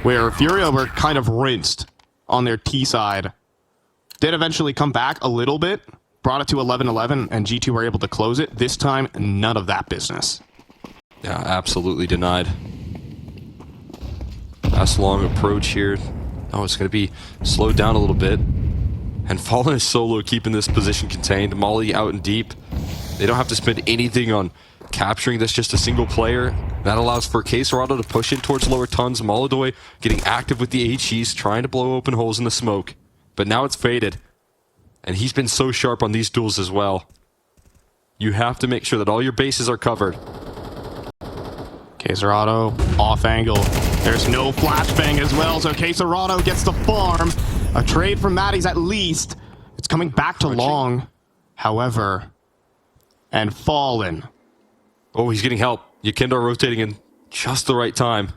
where FURIA were kind of rinsed on their T side. Did eventually come back a little bit, brought it to 11-11, and G2 were able to close it. This time, none of that business. Yeah, absolutely denied. Last long approach here. Oh, it's going to be slowed down a little bit. And Fallen is solo, keeping this position contained. Molly out and deep. They don't have to spend anything on capturing this, just a single player. That allows for KSCERATO to push in towards lower tons. Molodoy getting active with the HEs, trying to blow open holes in the smoke. But now it's faded. And he's been so sharp on these duels as well. You have to make sure that all your bases are covered. KSCERATO off angle. There's no flashbang as well, so KSCERATO gets the farm. A trade from Maddie's at least. It's coming back to long, however. And Fallen. Oh, he's getting help. Yakindar rotating in just the right time.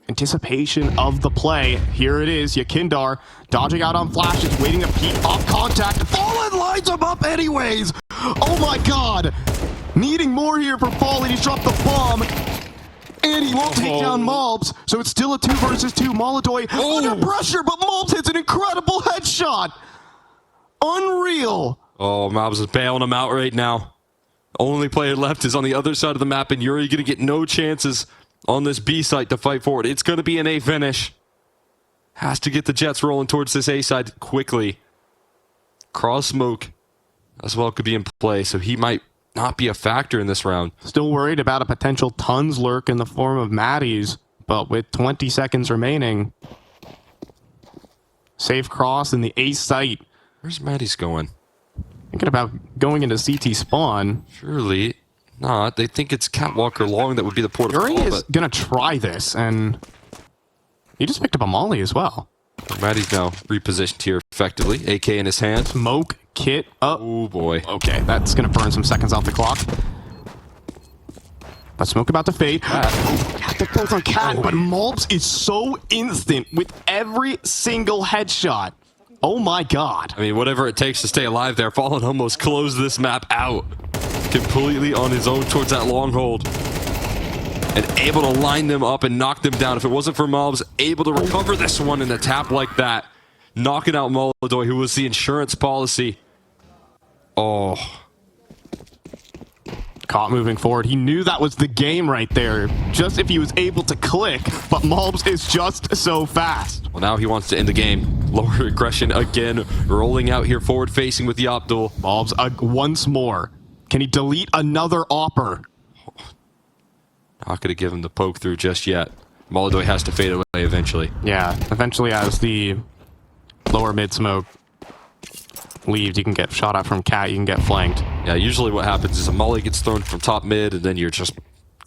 Anticipation of the play. Here it is. Yakindar dodging out on flashes, waiting to peek off contact. Fallen lines him up anyways. Oh my god. Needing more here for Fallen. He's dropped the bomb. And he won't take down Malbs, so it's still a 2 versus 2. Molodoy under pressure, but Malbs hits an incredible headshot. Unreal. Oh, Malbs is bailing him out right now. Only player left is on the other side of the map, and Yuri going to get no chances on this B site to fight forward. It's going to be an A finish. Has to get the Jets rolling towards this A side quickly. Cross smoke as well could be in play, so he might not be a factor in this round. Still worried about a potential tons lurk in the form of Maddie's, but with 20 seconds remaining, safe cross in the A site. Where's Maddie's going? Thinking about going into CT spawn. Surely not. They think it's Catwalker Long that would be the port of Yuri call, is going to try this, and he just picked up a molly as well. Maddie's now repositioned here effectively. AK in his hand. Smoke, kit up. Oh boy. Okay, that's going to burn some seconds off the clock. But smoke about to fade. They're both on Cat, but Malbs is so instant with every single headshot. Oh my god. I mean, whatever it takes to stay alive there. Fallen almost closed this map out. Completely on his own towards that long hold. And able to line them up and knock them down. If it wasn't for Malbs, able to recover this one in a tap like that. Knocking out Molodoy, who was the insurance policy. Oh, Caught moving forward. He knew that was the game right there. Just if he was able to click, but Malbs is just so fast. Well, now he wants to end the game. Lower aggression again, rolling out here forward facing with the Abdul. Malbs once more. Can he delete another Opper? Not going to give him the poke through just yet. Molodoy has to fade away eventually. Yeah, eventually as the lower mid smoke leaves, you can get shot at from Cat, you can get flanked. Yeah, usually what happens is a molly gets thrown from top mid, and then you're just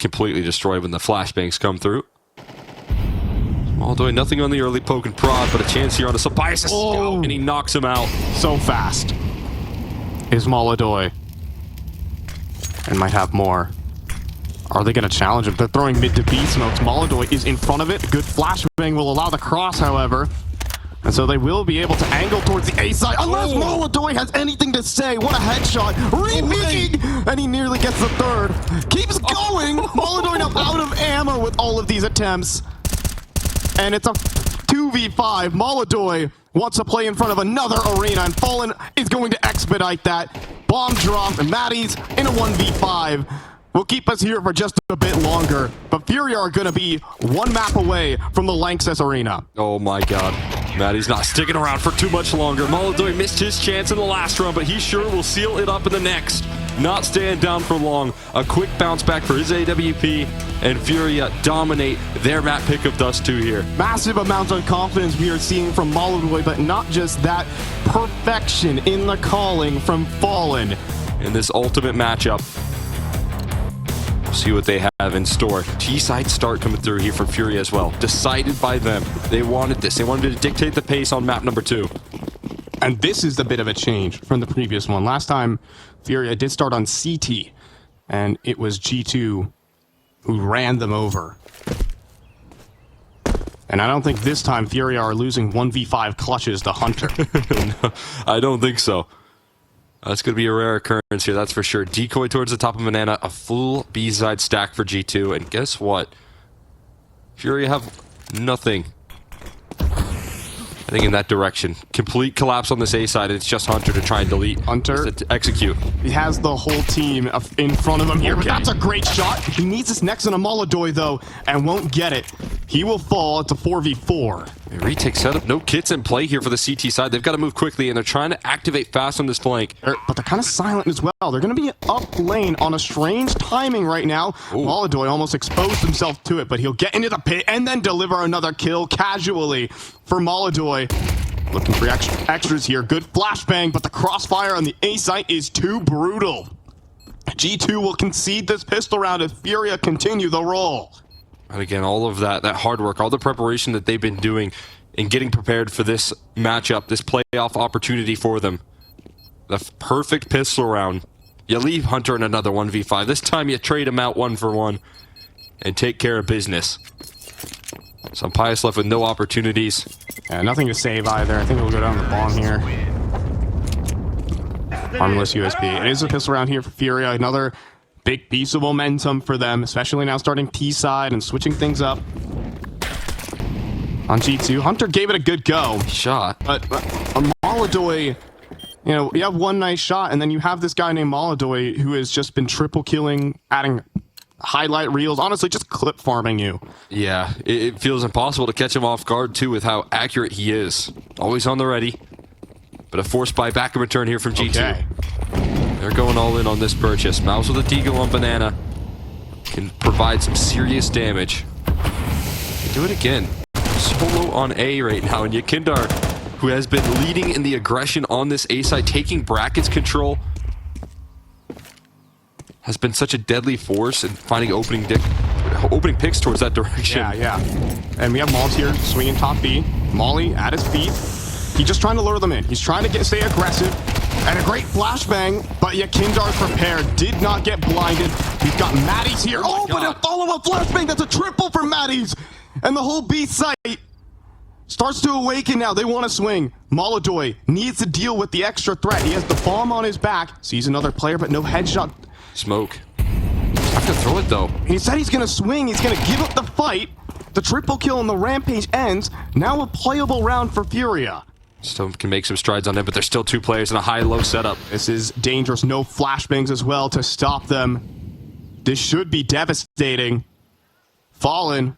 completely destroyed when the flashbangs come through. Molodoy, nothing on the early poke and prod, but a chance here on a Sabias, and he knocks him out. So fast is Molodoy. And might have more. Are they going to challenge him? They're throwing mid to B smokes. Molodoy is in front of it. Good flashbang will allow the cross, however. And so they will be able to angle towards the A side, unless Molodoy has anything to say. What a headshot. Remaking! And he nearly gets the third. Keeps going! Molodoy now out of ammo with all of these attempts. And it's a 2v5. Molodoy wants to play in front of another arena, and Fallen is going to expedite that. Bomb drop, and Maddie's in a 1v5. Will keep us here for just a bit longer, but FURIA are going to be one map away from the Lanxess Arena. Oh my god. Maddie's not sticking around for too much longer. Molodoy missed his chance in the last round, but he sure will seal it up in the next. Not staying down for long. A quick bounce back for his AWP, and FURIA dominate their map pick of Dust2 here. Massive amounts of confidence we are seeing from Molodoy, but not just that. Perfection in the calling from Fallen. In this ultimate matchup. See what they have in store. T-side start coming through here from FURIA as well. Decided by them. They wanted this. They wanted to dictate the pace on map number 2. And this is a bit of a change from the previous one. Last time, FURIA did start on CT, and it was G2 who ran them over. And I don't think this time FURIA are losing 1v5 clutches to Hunter. No, I don't think so. That's going to be a rare occurrence here, that's for sure. Decoy towards the top of Banana, a full B-side stack for G2, and guess what? FURIA have nothing. I think in that direction. Complete collapse on this A side, and it's just Hunter to try and delete. Hunter to execute. He has the whole team in front of him here, but that's a great shot. He needs this next on a Molodoy, though, and won't get it. He will fall. It's a 4v4. A retake setup. No kits in play here for the CT side. They've got to move quickly, and they're trying to activate fast on this flank. But they're kind of silent as well. They're going to be up lane on a strange timing right now. Molodoy almost exposed himself to it, but he'll get into the pit and then deliver another kill casually for Molodoy. Looking for extras here. Good flashbang, but the crossfire on the A site is too brutal. G2 will concede this pistol round as FURIA continue the roll. And again, all of that hard work, all the preparation that they've been doing in getting prepared for this matchup, this playoff opportunity for them. The perfect pistol round. You leave Hunter in another 1v5. This time you trade him out 1-for-1 and take care of business. Some Pius left with no opportunities. Yeah, nothing to save either. I think we'll go down the bomb here. Harmless USB. It is a pistol round here for FURIA. Another big piece of momentum for them, especially now starting T-side and switching things up. On G2, Hunter gave it a good go. Shot. But Molodoy, you know, you have one nice shot, and then you have this guy named Molodoy who has just been triple killing, adding highlight reels, honestly just clip farming you. Yeah, it feels impossible to catch him off guard too with how accurate he is. Always on the ready. But a forced buy back in return here from G2. Okay. They're going all in on this purchase. Mouse with a deagle on Banana can provide some serious damage. Do it again. Solo on A right now, and Yakindar, who has been leading in the aggression on this A side, taking brackets control, has been such a deadly force in finding opening picks towards that direction. Yeah. And we have Malls here swinging top B. Molly at his feet. He's just trying to lure them in. He's trying to stay aggressive. And a great flashbang, but Yakindar's prepared. Did not get blinded. We've got Maddie's here. Oh, but a follow-up flashbang. That's a triple for Maddie's. And the whole B site starts to awaken now. They want to swing. Molodoy needs to deal with the extra threat. He has the bomb on his back. Sees another player, but no headshot. Smoke. I have to throw it, though. He said he's going to swing. He's going to give up the fight. The triple kill and the rampage ends. Now a playable round for FURIA. Still can make some strides on it, but there's still two players in a high-low setup. This is dangerous. No flashbangs as well to stop them. This should be devastating. Fallen.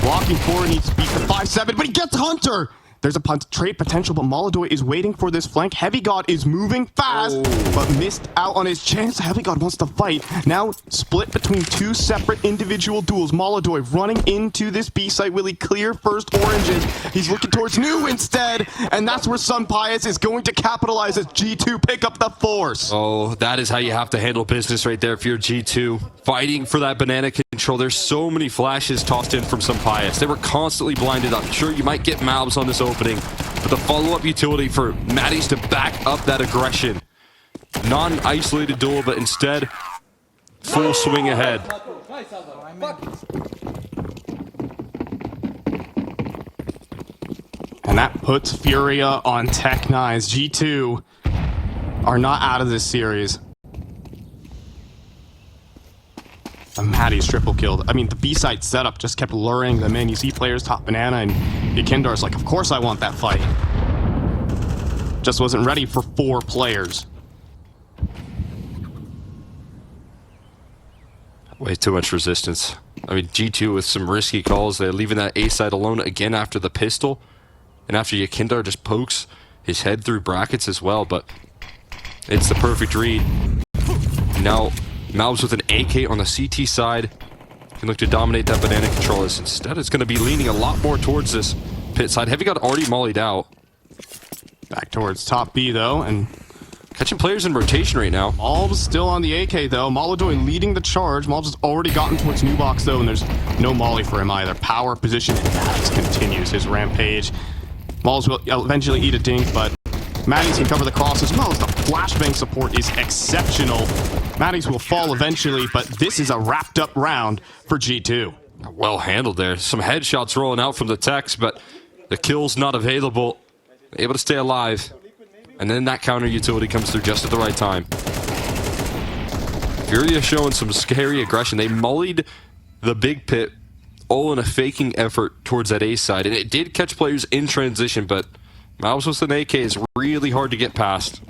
Walking forward, needs to beat the 5-7, but he gets Hunter! There's a trade potential, but Molodoi is waiting for this flank. Heavy God is moving fast, but missed out on his chance. Heavy God wants to fight. Now split between two separate individual duels. Molodoi running into this B site. Will he clear first oranges? He's looking towards New instead, and that's where Sun Pius is going to capitalize as G2 pick up the force. Oh, that is how you have to handle business right there if you're G2. Fighting for that banana control. There's so many flashes tossed in from Sun Pius. They were constantly blinded up. Sure, you might get Malbs on this opening, but the follow-up utility for Matties to back up that aggression. Not an isolated duel, but instead full swing ahead. And that puts Furia on Tech 9's. G2 are not out of this series. The Maddie's triple killed. I mean, the B-side setup just kept luring them in. You see players top banana, and Yakindar's like, of course I want that fight. Just wasn't ready for 4 players. Way too much resistance. I mean, G2 with some risky calls. They're leaving that A side alone again after the pistol. And after Yakindar just pokes his head through brackets as well, but it's the perfect read. Now, Malbs with an AK on the CT side can look to dominate that banana controllers. Instead, it's going to be leaning a lot more towards this pit side. Heavy got already mollied out. Back towards top B, though, and catching players in rotation right now. Malbs still on the AK, though. Molodoi leading the charge. Malbs has already gotten towards New Box, though, and there's no molly for him either. Power position, and Maddie's continues his rampage. Malbs will eventually eat a dink, but Maddie's can cover the cross as well as the flashbang support is exceptional. Maddie's will fall eventually, but this is a wrapped up round for G2. Well handled there. Some headshots rolling out from the techs, but the kill's not available. Able to stay alive. And then that counter utility comes through just at the right time. Furia showing some scary aggression. They mullied the big pit all in a faking effort towards that A side. And it did catch players in transition, but Malbs with an AK is really hard to get past.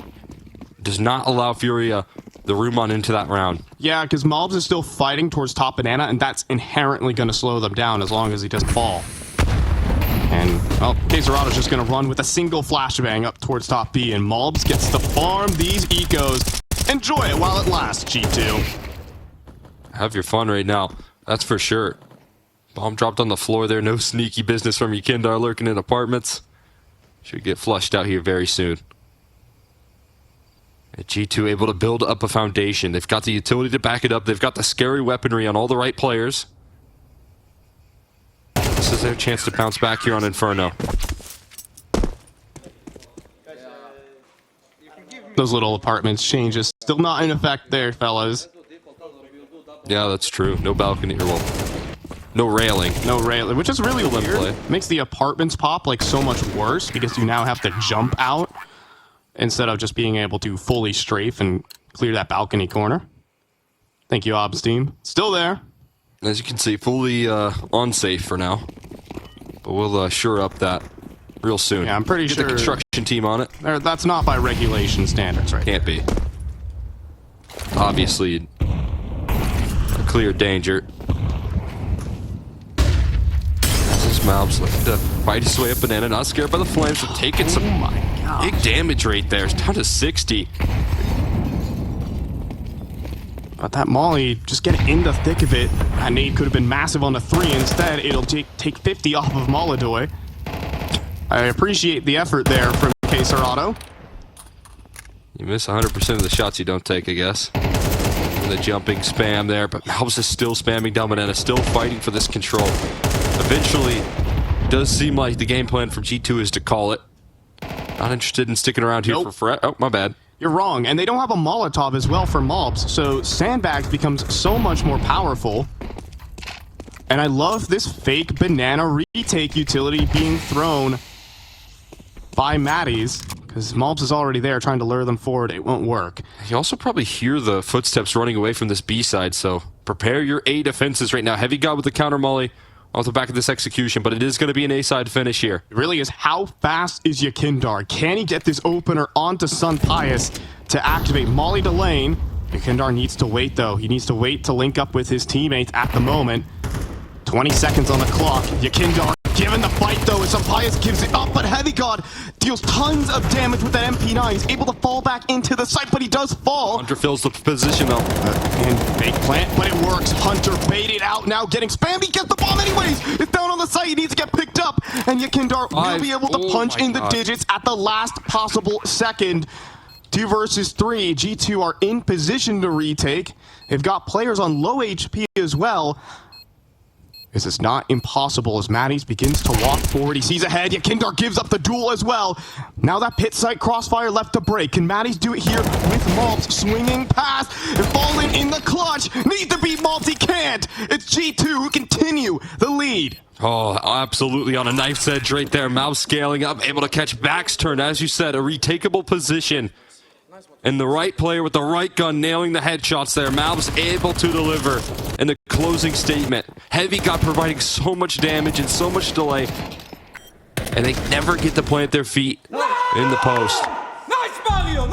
Does not allow Furia the room on into that round. Yeah, because Malbs is still fighting towards top banana, and that's inherently going to slow them down as long as he doesn't fall. And, well, KSCERATO's just going to run with a single flashbang up towards top B, and Malbs gets to farm these ecos. Enjoy it while it lasts, G2. Have your fun right now, that's for sure. Bomb dropped on the floor there. No sneaky business from Yakindar lurking in apartments. Should get flushed out here very soon. And G2 able to build up a foundation. They've got the utility to back it up. They've got the scary weaponry on all the right players. This is their chance to bounce back here on Inferno. Those little apartments changes still not in effect there, fellas. Yeah, that's true. No balcony, or well, no railing. No railing, which is really Play. weird. Makes the apartments pop like so much worse because you now have to jump out instead of just being able to fully strafe and clear that balcony corner. Thank you, Obs team. Still there. As you can see, fully unsafe for now. But we'll shore up that real soon. Yeah, I'm pretty Get sure the construction team on it. That's not by regulation standards, right? Can't be. Obviously, a clear danger. This is Malbs looking to fight his way up banana. Not scared by the flames, but taking some big damage right there. It's down to 60. But that molly, just get in the thick of it. That nade could have been massive on the 3. Instead, it'll take 50 off of Molodoi. I appreciate the effort there from KSCERATO. You miss 100% of the shots you don't take, I guess. And the jumping spam there, but Malbs is still spamming down banana, still fighting for this control. Eventually, it does seem like the game plan from G2 is to call it. Not interested in sticking around here for Fret. Oh, my bad. You're wrong, and they don't have a Molotov as well for Malbs, so Sandbags becomes so much more powerful. And I love this fake banana retake utility being thrown by Matties, because Malbs is already there trying to lure them forward. It won't work. You also probably hear the footsteps running away from this B side, so prepare your A defenses right now. Heavy God with the counter molly off the back of this execution, but it is going to be an A side finish here. It really is. How fast is Yakindar? Can he get this opener onto Sun Pius to activate molly to lane? Yakindar needs to wait, though. He needs to wait to link up with his teammates at the moment. 20 seconds on the clock. Yakindar given the fight, though, as Sampaius gives it up, but Heavy God deals tons of damage with that MP9. He's able to fall back into the site, but he does fall. Hunter fills the position, though. And fake plant, but it works. Hunter baited out, now getting spammed. He gets the bomb anyways. It's down on the site. He needs to get picked up, and Yakindar will be able to punch in the digits at the last possible second. 2 versus 3. G2 are in position to retake. They've got players on low HP as well. This is not impossible as Matties begins to walk forward. He sees ahead. Yakindar gives up the duel as well. Now that pit site crossfire left to break. Can Matties do it here with Maltz swinging past and falling in the clutch? Need to beat Maltz. He can't. It's G2 who continue the lead. Oh, absolutely on a knife's edge right there. Mouse scaling up, able to catch back's turn. As you said, a retakeable position. And the right player with the right gun nailing the headshots there. Malv's able to deliver in the closing statement. Heavy God providing so much damage and so much delay. And they never get to plant their feet in the post.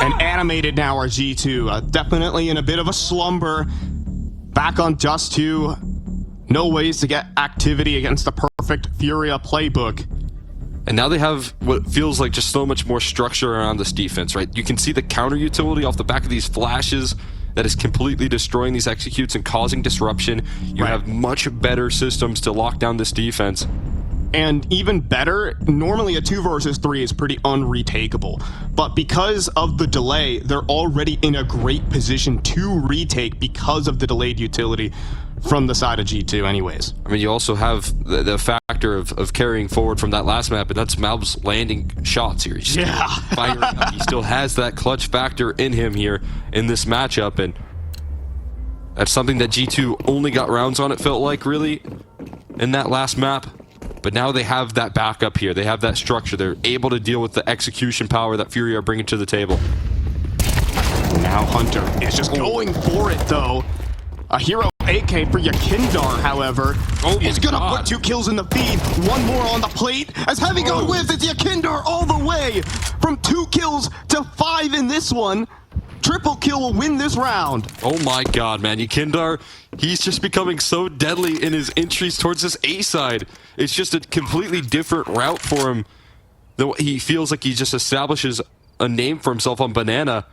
And animated now are G2. Definitely in a bit of a slumber. Back on Dust2. No ways to get activity against the perfect Furia playbook. And now they have what feels like just so much more structure around this defense, right? You can see the counter utility off the back of these flashes that is completely destroying these executes and causing disruption. You have much better systems to lock down this defense. And even better, normally a 2 versus 3 is pretty unretakeable. But because of the delay, they're already in a great position to retake because of the delayed utility from the side of G2 anyways. I mean, you also have the factor of carrying forward from that last map, and that's Malv's landing shots here. He's firing up. He still has that clutch factor in him here in this matchup, and that's something that G2 only got rounds on, it felt like, really, in that last map. But now they have that backup here. They have that structure. They're able to deal with the execution power that Furia are bringing to the table. Now Hunter is just going for it, though. A hero AK for Yakindar, however, is gonna put 2 kills in the feed. 1 more on the plate as Heavy God whiffs. It's Yakindar all the way from 2 kills to 5 in this one. Triple kill will win this round. Oh my god, man. Yakindar, he's just becoming so deadly in his entries towards this A side. It's just a completely different route for him. He feels like he just establishes a name for himself on Banana.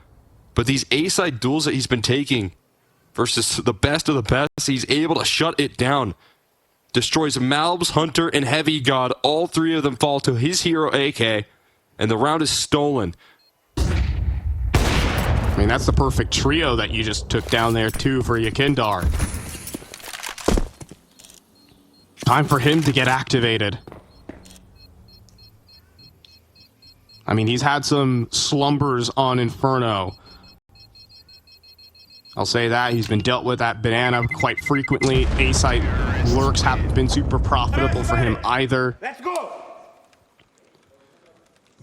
But these A side duels that he's been taking versus the best of the best, he's able to shut it down. Destroys Malbs, Hunter, and Heavy God. All 3 of them fall to his hero AK, and the round is stolen. I mean, that's the perfect trio that you just took down there, too, for Yakindar. Time for him to get activated. I mean, he's had some slumbers on Inferno. I'll say that. He's been dealt with at Banana quite frequently. A-site lurks haven't been super profitable for him either. Let's go!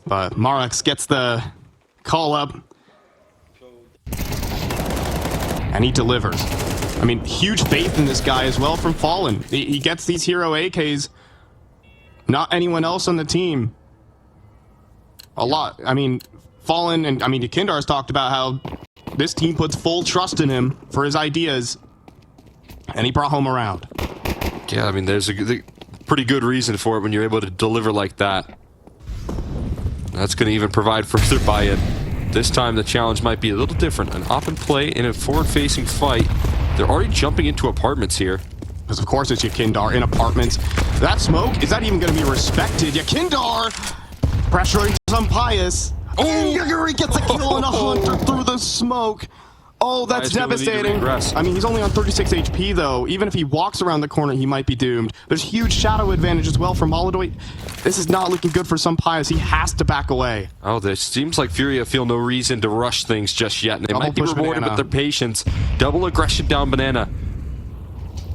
But Marx gets the call up. And he delivers. I mean, huge faith in this guy as well from Fallen. He gets these hero AKs. Not anyone else on the team. A lot. I mean, Fallen and Yakindar's talked about how this team puts full trust in him for his ideas. And he brought home a round. Yeah, I mean, there's a pretty good reason for it when you're able to deliver like that. That's going to even provide further buy-in. This time the challenge might be a little different. An open play in a forward-facing fight. They're already jumping into apartments here. Because of course it's Yakindar in apartments. That smoke, is that even going to be respected? Yakindar pressuring some pious. Oh, Yuri gets a kill and a Hunter through the smoke. Oh, that's devastating. I mean, he's only on 36 HP, though. Even if he walks around the corner, he might be doomed. There's huge shadow advantage as well from Molidoid. This is not looking good for some pious. He has to back away. Oh, this seems like Furia feel no reason to rush things just yet. And they might be rewarded with their patience. Double aggression down Banana.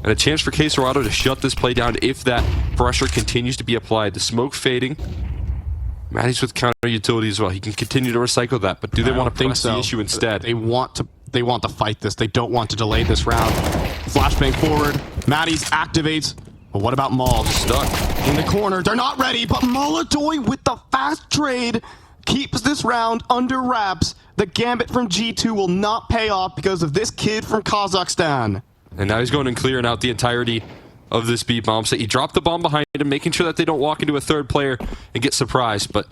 And a chance for KSCERATO to shut this play down if that pressure continues to be applied. The smoke fading. Matty's with counter utility as well. He can continue to recycle that, but do they want to press the issue instead? They want to fight this. They don't want to delay this round. Flashbang forward. Matty's activates. But what about Maul? Stuck in the corner. They're not ready, but Molotoy with the fast trade keeps this round under wraps. They the gambit from G2 will not pay off because of this kid from Kazakhstan. And now he's going and clearing out the entirety of this B bomb. So he dropped the bomb behind him, making sure that they don't walk into a third player and get surprised. But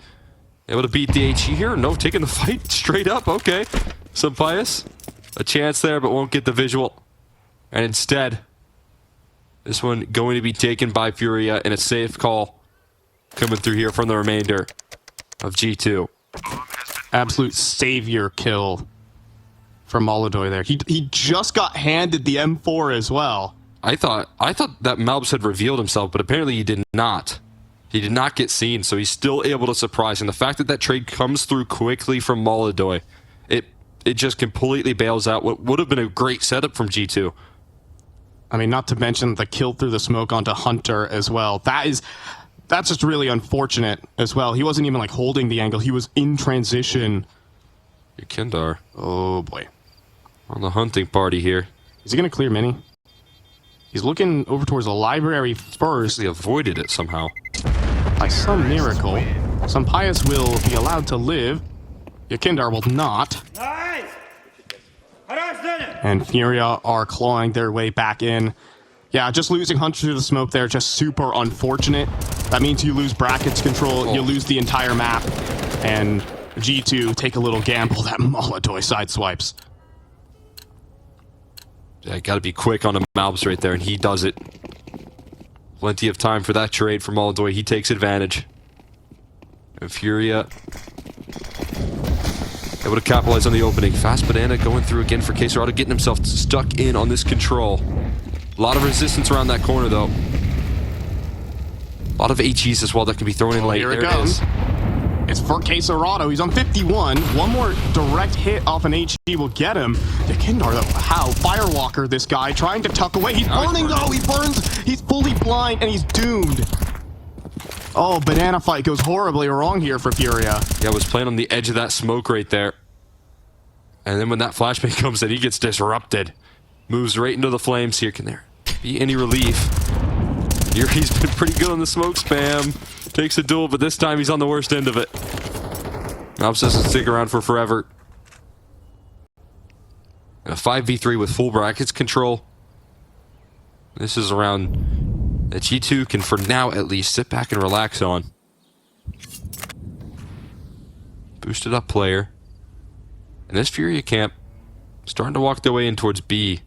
able to beat the HE here. No, taking the fight straight up. Okay. Some Pius. A chance there, but won't get the visual. And instead, this one going to be taken by FURIA in a safe call coming through here from the remainder of G2. Absolute savior kill from Molodoy there. He just got handed the M4 as well. I thought that Malbs had revealed himself, but apparently he did not. He did not get seen, so he's still able to surprise. And the fact that that trade comes through quickly from Molodoy, it just completely bails out what would have been a great setup from G2. I mean, not to mention the kill through the smoke onto Hunter as well. That's just really unfortunate as well. He wasn't even like holding the angle. He was in transition. Yakindar. Oh boy. On the hunting party here. Is he going to clear mini? He's looking over towards the library first. He avoided it somehow. By some miracle, some Pius will be allowed to live. Yakindar will not. And FURIA are clawing their way back in. Yeah, just losing Hunter to the smoke there, just super unfortunate. That means you lose brackets control, you lose the entire map, and G2 take a little gamble that Molodoy sideswipes. Yeah, gotta be quick on the Malbs right there, and he does it. Plenty of time for that trade from Molodoy. He takes advantage. And FURIA able to capitalize on the opening. Fast Banana going through again for KSCERATO, getting himself stuck in on this control. A lot of resistance around that corner, though. A lot of HEs as well that can be thrown in late. Here it goes. It's for KSCERATO. He's on 51. One more direct hit off an HE will get him. Yakindar, though, how? Firewalker, this guy, trying to tuck away. He's burning, though. He burns. He's fully blind, and he's doomed. Oh, banana fight goes horribly wrong here for FURIA. Yeah, was playing on the edge of that smoke right there. And then when that flashbang comes in, he gets disrupted. Moves right into the flames here. Can there be any relief? Yuri's been pretty good on the smoke spam. Takes a duel, but this time he's on the worst end of it. Malbs doesn't stick around for forever. And a 5v3 with full brackets control. This is around that G2 can, for now at least, sit back and relax on. Boosted up player. And this FURIA camp starting to walk their way in towards B.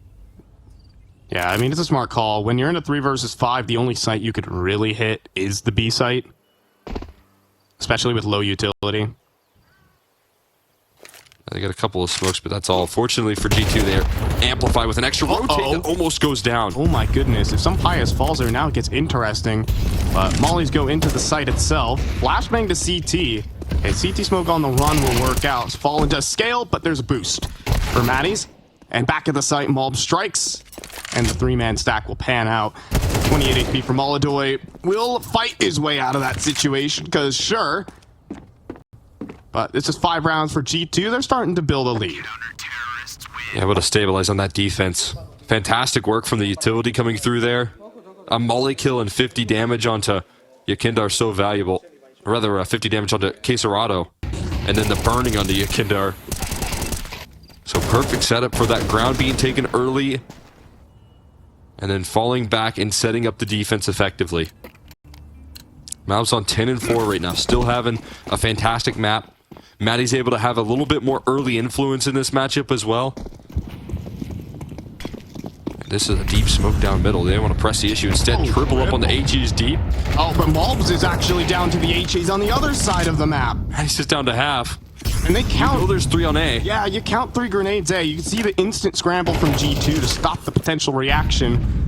Yeah, I mean, it's a smart call. When you're in a 3 versus 5, the only site you could really hit is the B site. Especially with low utility. They got a couple of smokes, but that's all. Fortunately for G2, they amplify with an extra rotate that almost goes down. Oh my goodness, if some Pius falls there, now it gets interesting. But Mollies go into the site itself. Flashbang to CT. Okay, CT smoke on the run will work out. Fall into scale, but there's a boost for Maddies. And back at the site, Malb strikes. And the 3-man stack will pan out. 28 HP for Molodoy. Will fight his way out of that situation, because sure. But this is 5 rounds for G2. They're starting to build a lead. Yeah, able to stabilize on that defense. Fantastic work from the utility coming through there. A molly kill and 50 damage onto Yakindar, so valuable. Or rather, 50 damage onto KSCERATO. And then the burning onto Yakindar. So perfect setup for that ground being taken early. And then falling back and setting up the defense effectively. Malbs on 10 and 4 right now. Still having a fantastic map. Maddie's able to have a little bit more early influence in this matchup as well. This is a deep smoke down middle. They want to press the issue instead. Triple up on the HEs deep. Oh, but Malbs is actually down to the HEs on the other side of the map. He's just down to half. And they count. Oh, there's 3 on A. Yeah, you count 3 grenades A. You can see the instant scramble from G2 to stop the potential reaction.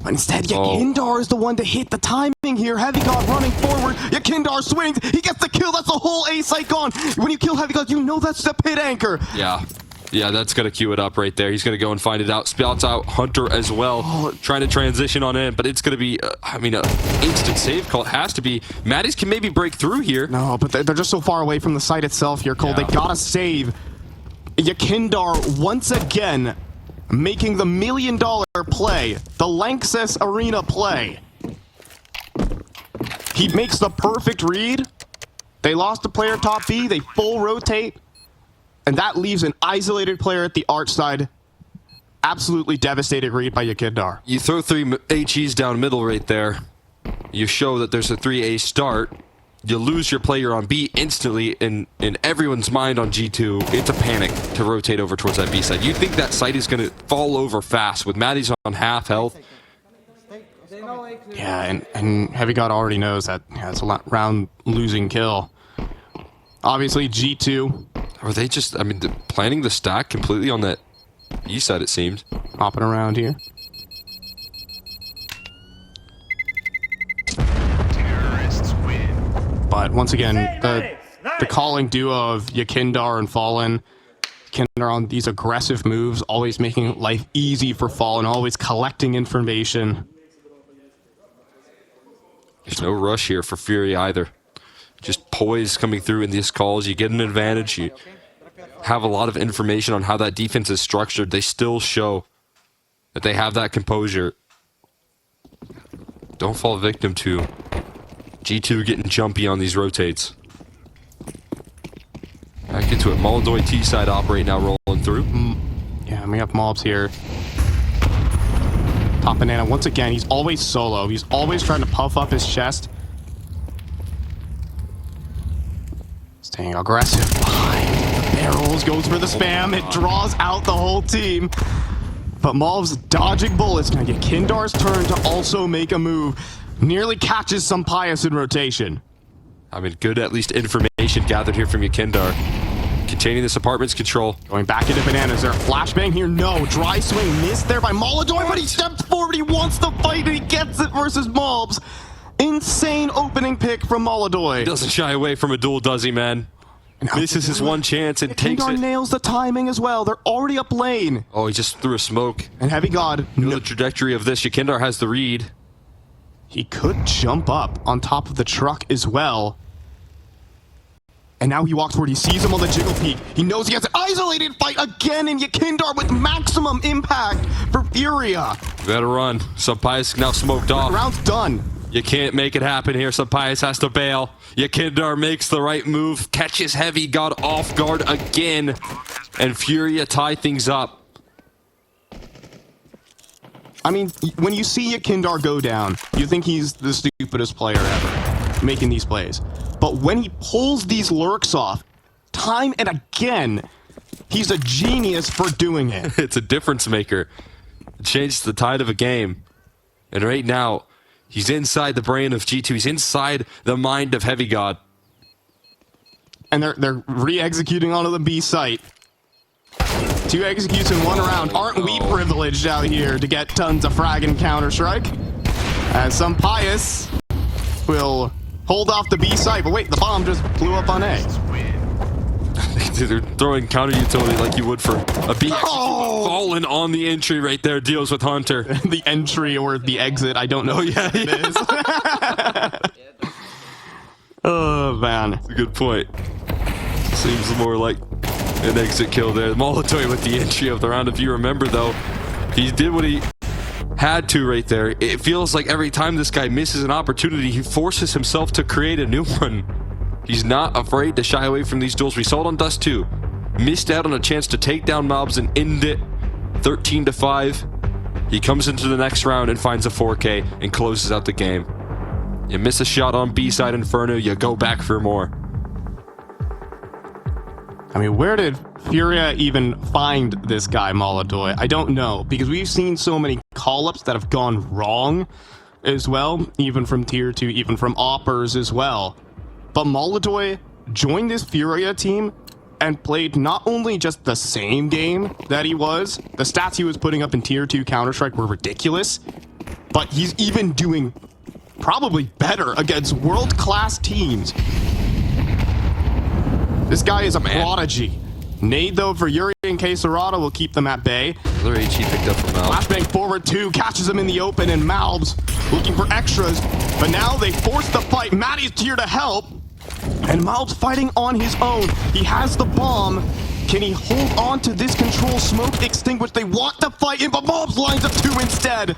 But instead, Yakindar is the one to hit the timing here. Heavy God running forward. Yakindar swings. He gets the kill. That's the whole A site gone. When you kill Heavy God, you know that's the pit anchor. Yeah. Yeah, that's going to cue it up right there. He's going to go and find it out. Spouts out Hunter as well, trying to transition on in, but it's going to be, I mean, an instant save call. It has to be. Maddies can maybe break through here. No, but they're just so far away from the site itself here, Cole. Yeah. They got to save. Yakindar once again making the $1 million play, the Lanxess Arena play. He makes the perfect read. They lost the player top B. They full rotate. And that leaves an isolated player at the arch side. Absolutely devastated read by Yakindar. You throw 3 HEs down middle right there. You show that there's a 3A start. You lose your player on B instantly, in everyone's mind on G2, it's a panic to rotate over towards that B side. You think that site is going to fall over fast with Maddie's on half health. Yeah, and Heavy God already knows that it's a round losing kill. Obviously, G2. Are they just, I mean, planning the stack completely on that E side, it seems. Hopping around here. But once again, the calling duo of Yakindar and Fallen. Yakindar on these aggressive moves, always making life easy for Fallen, always collecting information. There's no rush here for Furia either. Just poise coming through in these calls. You get an advantage. You have a lot of information on how that defense is structured. They still show that they have that composure. Don't fall victim to G2 getting jumpy on these rotates. Back into it. Moldoy T side operate now, rolling through. Yeah, and we have mobs here. Top Banana, once again, he's always solo. He's always trying to puff up his chest. Staying aggressive behind the barrels, goes for the spam. It draws out the whole team. But Malv's dodging bullets. Now get Kindar's turn to also make a move. Nearly catches some Pius in rotation. I mean, good at least information gathered here from Yakindar. Containing this apartment's control. Going back into Bananas. Is there a flashbang here? No. Dry swing missed there by Molodoi, but he steps forward. He wants to fight and he gets it versus Malbs. Insane opening pick from Molodoi. He doesn't shy away from a duel, does he, man? This is his one chance and takes it. Nails the timing as well. They're already up lane. Oh, he just threw a smoke. And Heavy God. You know the trajectory of this. Yakindar has the read. He could jump up on top of the truck as well. And now he walks forward. He sees him on the jiggle peak. He knows he has an isolated fight again in Yakindar with maximum impact for Furia. Better run. Subpius now smoked off. Round's done. You can't make it happen here. Subpius has to bail. Yakindar makes the right move. Catches Heavy God off guard again. And Furia tie things up. I mean, when you see Yakindar go down, you think he's the stupidest player ever making these plays. But when he pulls these lurks off, time and again, he's a genius for doing it. It's a difference maker. It changes the tide of a game. And right now, he's inside the brain of G2. He's inside the mind of Heavy God. And they're re-executing onto the B site. 2 executes in 1 round. Aren't we privileged out here to get tons of frag and Counter-Strike? As some Pius will hold off the B site, but wait, the bomb just blew up on A. They're throwing counter utility like you would for a B. Fallen on the entry right there, deals with Hunter. The entry or the exit, I don't know. Yeah, it is. Oh, man. That's a good point. Seems more like an exit kill there. Molotov with the entry of the round. If you remember, though, he did what he had to right there. It feels like every time this guy misses an opportunity, he forces himself to create a new one. He's not afraid to shy away from these duels. We saw it on Dust2. Missed out on a chance to take down mobs and end it 13-5. He comes into the next round and finds a 4K and closes out the game. You miss a shot on B side Inferno, you go back for more. I mean, where did Furia even find this guy, Molodoi? I don't know, because we've seen so many call-ups that have gone wrong as well, even from Tier 2, even from Oppers as well. But Molodoi joined this Furia team and played not only just the same game that he was, the stats he was putting up in Tier 2 Counter-Strike were ridiculous, but he's even doing probably better against world-class teams. This guy is a prodigy. Nade, though, for Yuri and KSCERATO will keep them at bay. Another HE picked up from Malbs. Flashbang forward 2, catches him in the open, and Malbs looking for extras. But now they force the fight. Maddie's here to help. And Malbs fighting on his own. He has the bomb. Can he hold on to this control? Smoke extinguished. They want to fight him, but Malbs lines up 2 instead.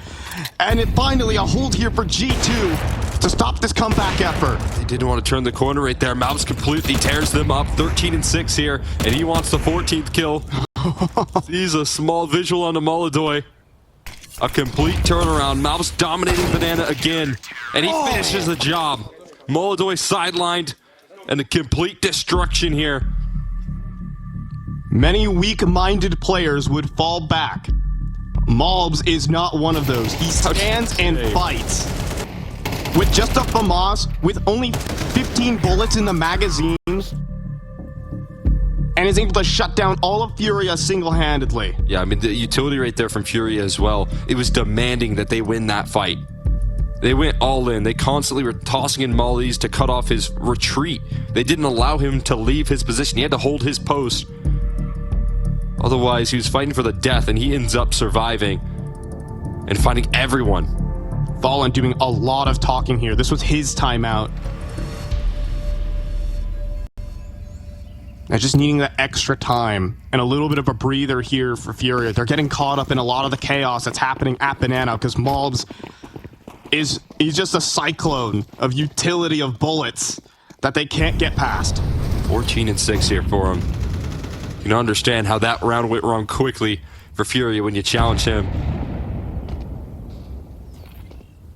And it finally a hold here for G2. to stop this comeback effort. They didn't want to turn the corner right there. Malbs completely tears them up. 13-6 here, and he wants the 14th kill. He's a small visual on the Molodoy. A complete turnaround. Malbs dominating Banana again, and he finishes the job. Molodoy sidelined, and a complete destruction here. Many weak-minded players would fall back. Malbs is not one of those. He stands and fights. With just a FAMAS, with only 15 bullets in the magazine, and is able to shut down all of FURIA single-handedly. Yeah, I mean, the utility right there from FURIA as well. It was demanding that they win that fight. They went all in. They constantly were tossing in mollies to cut off his retreat. They didn't allow him to leave his position. He had to hold his post. Otherwise, he was fighting for the death, and he ends up surviving and finding everyone. Fallen doing a lot of talking here. This was his timeout. And just needing that extra time and a little bit of a breather here for FURIA. They're getting caught up in a lot of the chaos that's happening at Banana because Malbs he's just a cyclone of utility of bullets that they can't get past. 14-6 here for him. You can understand how that round went wrong quickly for FURIA when you challenge him.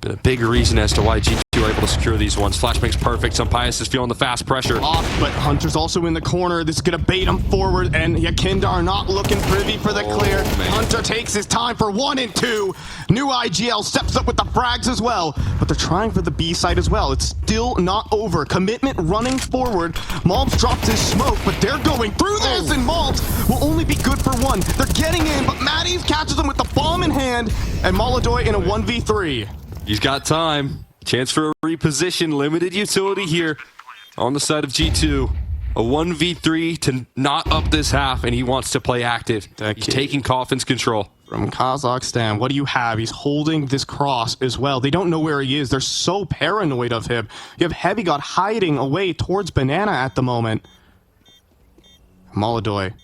Been a big reason as to why G2 are able to secure these ones. Flash makes perfect. Pius is feeling the fast pressure. Off, but Hunter's also in the corner. This is going to bait him forward, and Yakindar not looking privy for the clear. Man. Hunter takes his time for 1 and 2. New IGL steps up with the frags as well, but they're trying for the B side as well. It's still not over. Commitment running forward. Malbs drops his smoke, but they're going through this, and Malbs will only be good for 1. They're getting in, but Matties catches them with the bomb in hand, and Molodoy in a 1v3. He's got time. Chance for a reposition. Limited utility here on the side of G2. A 1v3 to not up this half, and he wants to play active. He's taking Coffin's control. From Kazakhstan, what do you have? He's holding this cross as well. They don't know where he is. They're so paranoid of him. You have Heavy God hiding away towards Banana at the moment. Molodoy.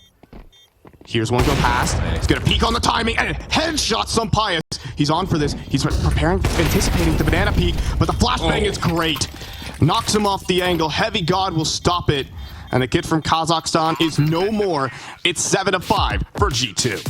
Here's one go past. He's gonna peek on the timing and headshot some Pius. He's on for this. He's preparing, anticipating the Banana peek, but the flashbang is great. Knocks him off the angle. Heavy God will stop it. And the kid from Kazakhstan is no more. It's 7-5 for G2.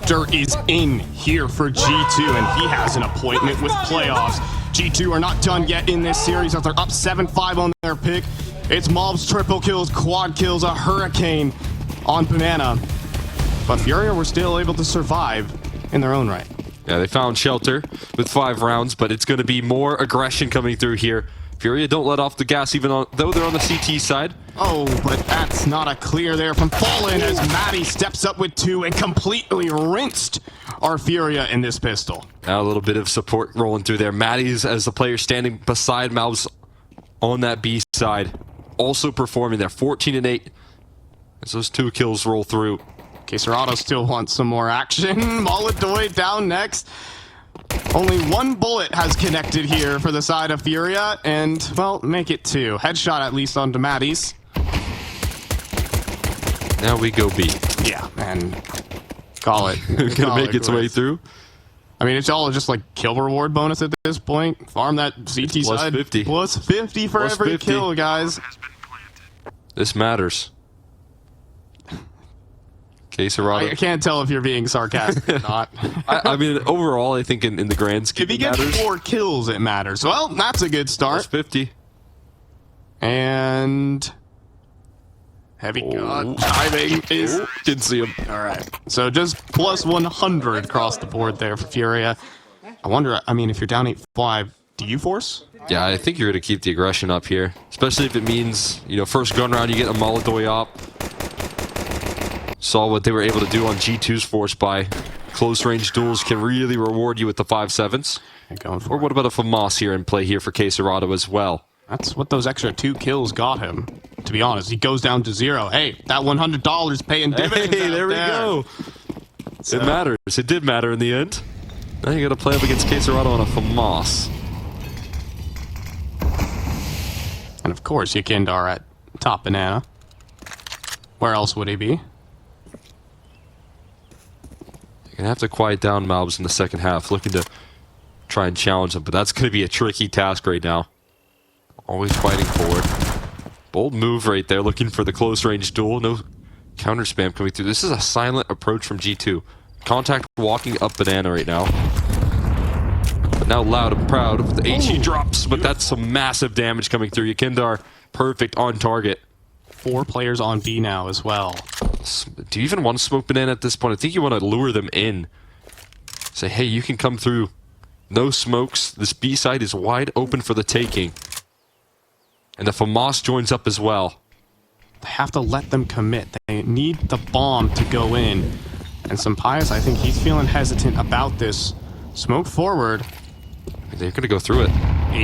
Doctor is in here for G2, and he has an appointment with playoffs. G2 are not done yet in this series as they're up 7-5 on their pick. It's mobs, triple kills, quad kills, a hurricane on Banana. But Furia were still able to survive in their own right. Yeah, they found shelter with 5 rounds, but it's going to be more aggression coming through here. Furia don't let off the gas even though they're on the CT side. Oh, but that's not a clear there from Fallen as Maddie steps up with 2 and completely rinsed our Furia in this pistol. Now a little bit of support rolling through there. Maddie's as the player standing beside Malbs on that B side. Also performing there, 14 and 8 as those 2 kills roll through. KSCERATO still wants some more action. Molodoy down next. Only 1 bullet has connected here for the side of Furia, and, well, make it 2. Headshot at least onto Maddie's. Now we go B. Yeah, and call it. Gonna make its way through. I mean, it's all just like kill reward bonus at this point. Farm that CT Plus side. 50. Plus 50 for Plus every 50. kill, guys. This matters. KSCERATO. I can't tell if you're being sarcastic or not. I mean, overall, I think in the grand scheme, If he it gets matters. 4 kills, it matters. Well, that's a good Plus start. 50. And heavy gun timing is Didn't see him. all right. So just plus 100 across the board there for Furia. I wonder. I mean, if you're down 8-5, do you force? Yeah, I think you're going to keep the aggression up here. Especially if it means, you know, first gun round, you get a Molodoy op. Saw what they were able to do on G2's force by close range duels can really reward you with the 5-7s. Going for Or what about a FAMAS here in play here for KSCERATO as well? That's what those extra 2 kills got him. To be honest, he goes down to 0. Hey, that $100 paying dividends. Hey, out there we go. So- It matters. It did matter in the end. Now you got to play up against KSCERATO on a FAMAS. And of course, Yakindar at top Banana. Where else would he be? You're going to have to quiet down Malbs in the second half, looking to try and challenge them, but that's going to be a tricky task right now. Always fighting forward. Bold move right there, looking for the close range duel. No counter spam coming through. This is a silent approach from G2. Contact walking up Banana right now. But now loud and proud with the HE drops, but that's some massive damage coming through. Yakindar, perfect on target. 4 players on B now as well. Do you even want to smoke Banana at this point? I think you want to lure them in. Say, hey, you can come through. No smokes. This B side is wide open for the taking. And the FAMAS joins up as well. They have to let them commit. They need the bomb to go in. And Sampaias, I think he's feeling hesitant about this. Smoke forward. They're going to go through it.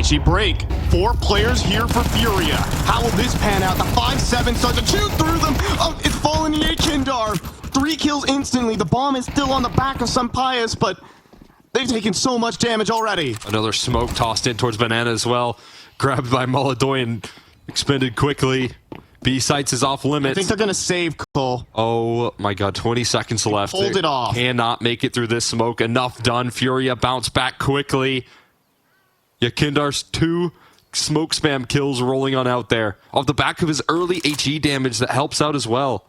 HE break. 4 players here for Furia. How will this pan out? The 5-7 start to shoot through them. Oh, it's fallen in Yakindar. 3 kills instantly. The bomb is still on the back of Sampaias, but they've taken so much damage already. Another smoke tossed in towards Banana as well. Grabbed by Molodoy and expended quickly. B sites is off I limits. think they're going to save Cole. Oh my god, 20 seconds left. Hold it off. Cannot make it through this smoke. Enough done. Furia bounce back quickly. Yakindar's 2 smoke spam kills rolling on out there. Off the back of his early HE damage that helps out as well.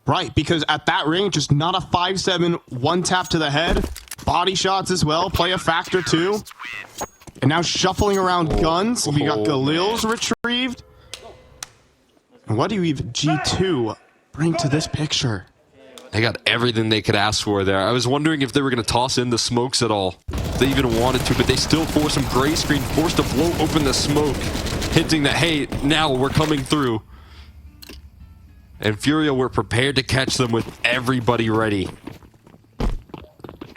Right, because at that range, just not a 5-7, 1 tap to the head. Body shots as well, play a factor too. And now shuffling around guns. We got Galil's retrieved. And what do you even G2 bring to this picture? They got everything they could ask for there. I was wondering if they were going to toss in the smokes at all. If they even wanted to, but they still forced some gray screen, forced to blow open the smoke, hinting that, hey, now we're coming through. And Furia were prepared to catch them with everybody ready.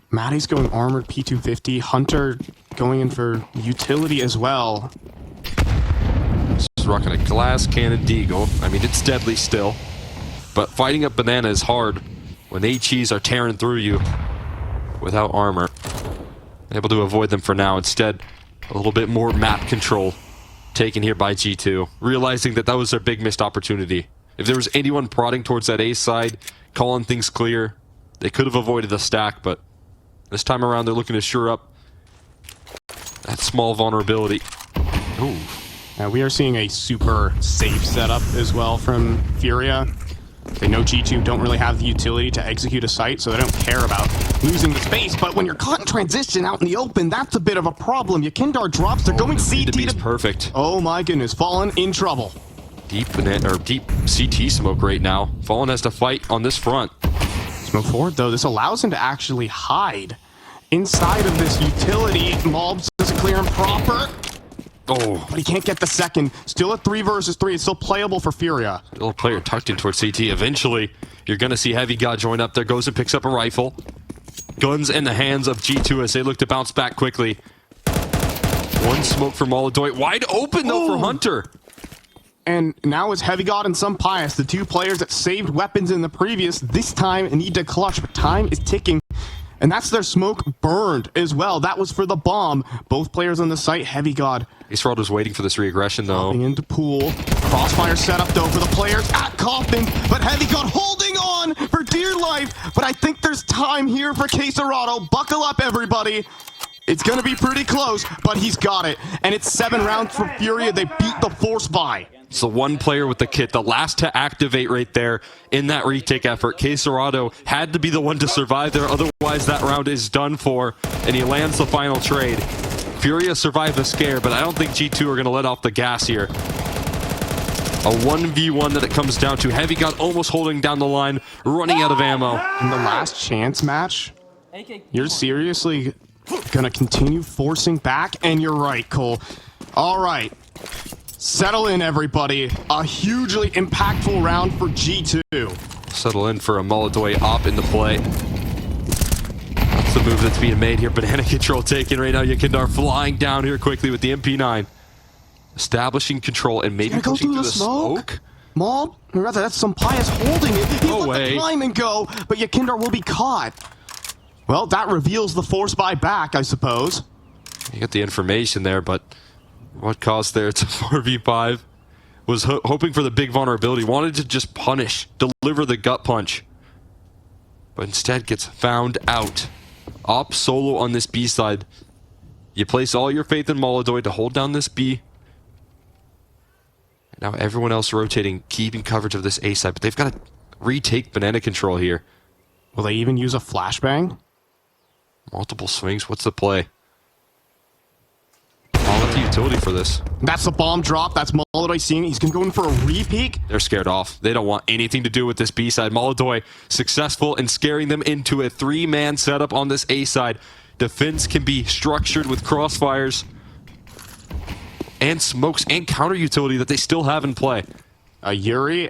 Maddie's going armored P250. Hunter going in for utility as well. Just rocking a glass cannon deagle. I mean, it's deadly still. But fighting up Banana is hard when HEs are tearing through you without armor. Able to avoid them for now. Instead, a little bit more map control taken here by G2. Realizing that that was their big missed opportunity. If there was anyone prodding towards that A side, calling things clear, they could have avoided the stack, but this time around they're looking to shore up that small vulnerability. Ooh. Now we are seeing a super safe setup as well from Furia. They know G2 don't really have the utility to execute a site, so they don't care about losing the space. But when you're caught in transition out in the open, that's a bit of a problem. Yakindar drops, they're going CT to... perfect. Oh my goodness, Fallen in trouble. Deep CT smoke right now. Fallen has to fight on this front. Smoke forward, though. This allows him to actually hide inside of this utility. Mobs doesn't clear him proper. Oh, But he can't get the second. Still a 3 versus 3. It's still playable for Furia. little player tucked in towards CT. Eventually, you're going to see Heavy God join up there. Goes and picks up a rifle. Guns in the hands of G2 as they look to bounce back quickly. One smoke for Molodoy. Wide open, though, for Hunter. And now it's Heavy God and some Pious, the 2 players that saved weapons in the previous. This time, need to clutch, but time is ticking. And that's their smoke burned as well. That was for the bomb. Both players on the site, Heavy God. KSCERATO was waiting for this reaggression, though. Dropping into pool. Crossfire set up, though, for the players at Coffin. But Heavy God holding on for dear life. But I think there's time here for KSCERATO. Buckle up, everybody. It's going to be pretty close, but he's got it. And it's 7 rounds for Furia. They beat the Force by. It's the one player with the kit, the last to activate right there in that retake effort. KSCERATO had to be the one to survive there, otherwise that round is done for, and he lands the final trade. Furia survived the scare, but I don't think G2 are going to let off the gas here. A 1v1 that it comes down to. Heavy God almost holding down the line, running out of ammo. In the last chance match, you're seriously going to continue forcing back? And you're right, Cole. All right. Settle in, everybody. A hugely impactful round for G2. Settle in for a Molodoy op into play. That's the move that's being made here. Banana control taken right now. Yakindar flying down here quickly with the MP9. Establishing control and maybe Go pushing through through the the smoke. smoke. Mob, or rather, that's some Pious holding it. He No let way. the timing go, but Yakindar will be caught. Well, that reveals the force buy back, I suppose. You got the information there, but what caused there? It's a 4v5. Was hoping for the big vulnerability. Wanted to just punish, deliver the gut punch. But instead gets found out. Op solo on this B side. You place all your faith in Molodoy to hold down this B. Now everyone else rotating, keeping coverage of this A side, but they've got to retake banana control here. Will they even use a flashbang? Multiple swings, what's the play? All at the utility for this. That's the bomb drop. That's Molodoy seeing it. He's going to go in for a re-peek. They're scared off. They don't want anything to do with this B side. Molodoy successful in scaring them into a 3-man setup on this A side. Defense can be structured with crossfires and smokes and counter utility that they still have in play. Yuri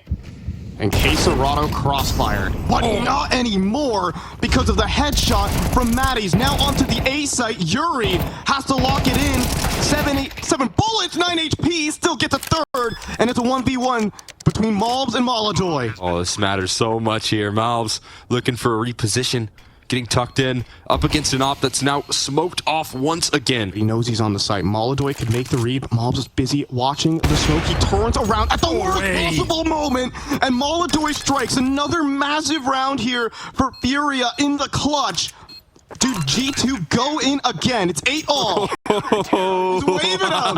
and KSCERATO crossfired. But not anymore because of the headshot from Maddie's. Now onto the A site. Yuri has to lock it in. 7 bullets, 9 HP, still gets a third. And it's a 1v1 between Malbs and Molodoy. Oh, this matters so much here. Malbs looking for a reposition. Getting tucked in, up against an op that's now smoked off once again. He knows he's on the site. Molodoy could make the read, but Malbs is busy watching the smoke. He turns around at the worst possible moment, and Molodoy strikes another massive round here for Furia in the clutch. Dude, G2 go in again. It's 8-all. He's waving him.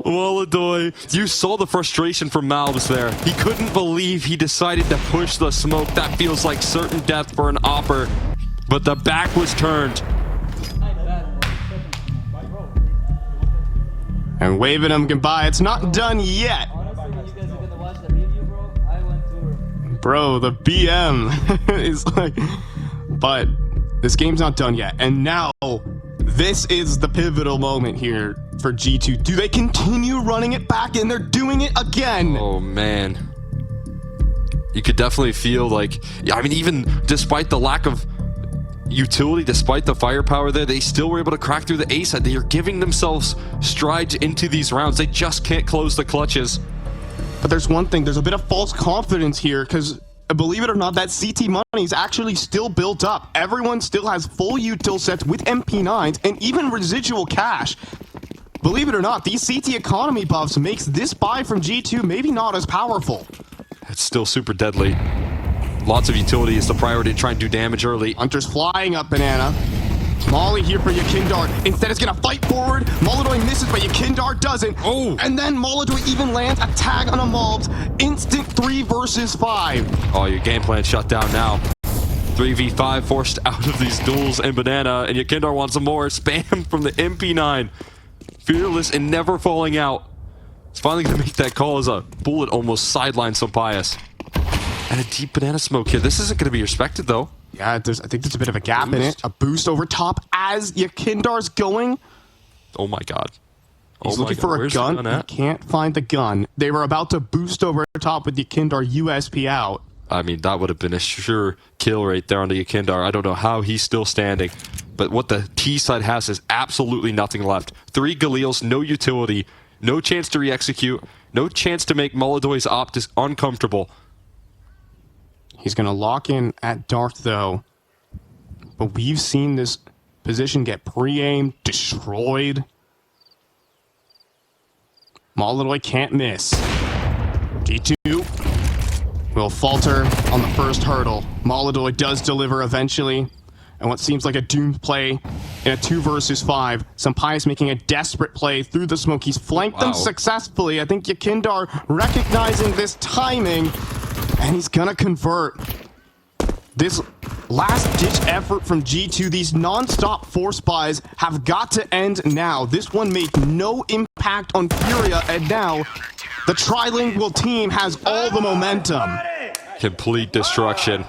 Molodoy, you saw the frustration from Malbs there. He couldn't believe he decided to push the smoke. That feels like certain death for an opper. But the back was turned. And waving him goodbye. It's not done yet. Bro, the BM is like... But this game's not done yet. And now, this is the pivotal moment here for G2. Do they continue running it back in? They're doing it again. Oh, man. You could definitely feel like... Yeah, I mean, even despite the lack of utility, despite the firepower there, they still were able to crack through the A side. They are giving themselves strides into these rounds. They just can't close the clutches. But there's one thing. There's a bit of false confidence here because... Believe it or not, that CT money is actually still built up. Everyone still has full util sets with MP9s and even residual cash. Believe it or not, these CT economy buffs makes this buy from G2 maybe not as powerful. It's still super deadly. Lots of utility is the priority to try and do damage early. Hunter's flying up banana. Molly here for Yakindar. Instead, is going to fight forward. Molodoy misses, but Yakindar doesn't. Oh. And then Molodoy even lands a tag on a Mobs. Instant 3 versus 5. Oh, your game plan shut down now. 3v5 forced out of these duels and Banana, and Yakindar wants some more. Spam from the MP9. Fearless and never falling out. It's finally going to make that call as a bullet almost sidelines Sampias. And a deep Banana smoke here. This isn't going to be respected, though. Yeah, I think there's a bit of a gap in it. A boost over top as Yakindar's going. Oh my god. He's looking for a gun. He can't find the gun. They were about to boost over top with Yakindar USP out. I mean, that would have been a sure kill right there on the Yakindar. I don't know how he's still standing. But what the T side has is absolutely nothing left. 3 Galils, no utility, no chance to re-execute, no chance to make Molodoy's Optus uncomfortable. He's going to lock in at Darth, though. But we've seen this position get pre-aimed, destroyed. Molodoy can't miss. D2 will falter on the first hurdle. Molodoy does deliver eventually. And what seems like a doomed play in a 2 versus 5. Sampias making a desperate play through the smoke. He's flanked them successfully. I think Yakindar recognizing this timing. And he's gonna convert. This last-ditch effort from G2, these non-stop force buys have got to end now. This one made no impact on Furia, and now the trilingual team has all the momentum. Complete destruction.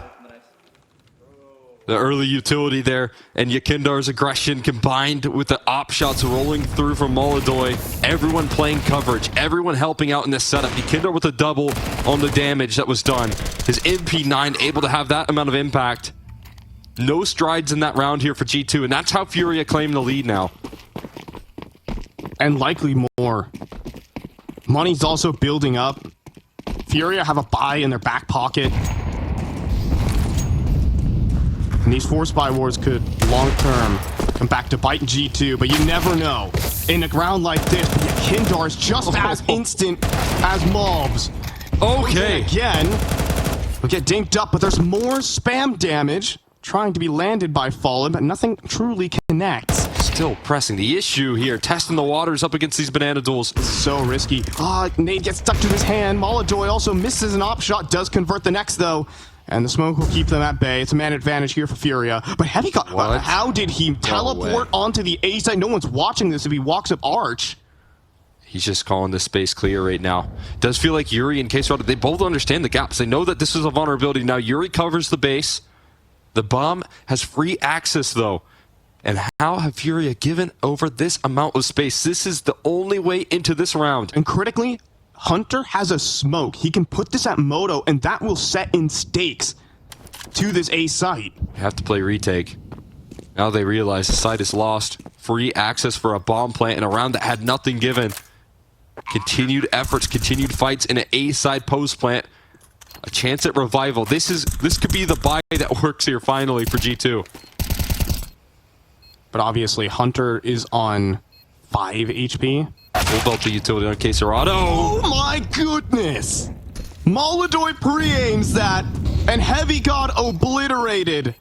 The early utility there, and Yakindar's aggression combined with the op shots rolling through from Molodoy. Everyone playing coverage, everyone helping out in this setup. Yakindar with a double on the damage that was done. His MP9 able to have that amount of impact. No strides in that round here for G2, and that's how Furia claim the lead now. And likely more. Money's also building up. Furia have a buy in their back pocket. And these force buy wars could, long-term, come back to bite G2, but you never know. In a ground like this, Yakindar's just as instant as Mobs. Okay. Again, we get dinked up, but there's more spam damage trying to be landed by Fallen, but nothing truly connects. Still pressing the issue here, testing the waters up against these Banana duels. So risky. Nade gets stuck to his hand. Molodoy also misses an op shot, does convert the next, though. And the smoke will keep them at bay. It's a man advantage here for Furia. But Heavy got... how did he teleport onto the A side? No one's watching this if he walks up Arch. He's just calling this space clear right now. Does feel like Yuri and KSCERATO, they both understand the gaps. They know that this is a vulnerability. Now Yuri covers the base. The bomb has free access, though. And how have Furia given over this amount of space? This is the only way into this round. And critically, Hunter has a smoke. He can put this at Moto, and that will set in stakes to this A site. You have to play retake. Now they realize the site is lost. Free access for a bomb plant in a round that had nothing given. Continued efforts, continued fights in an A side post plant. A chance at revival. This could be the buy that works here finally for G2. But obviously, Hunter is on 5 HP. Pulled out the utility on KSCERATO. Oh my goodness! Molodoy pre-aims that, and Heavy got obliterated.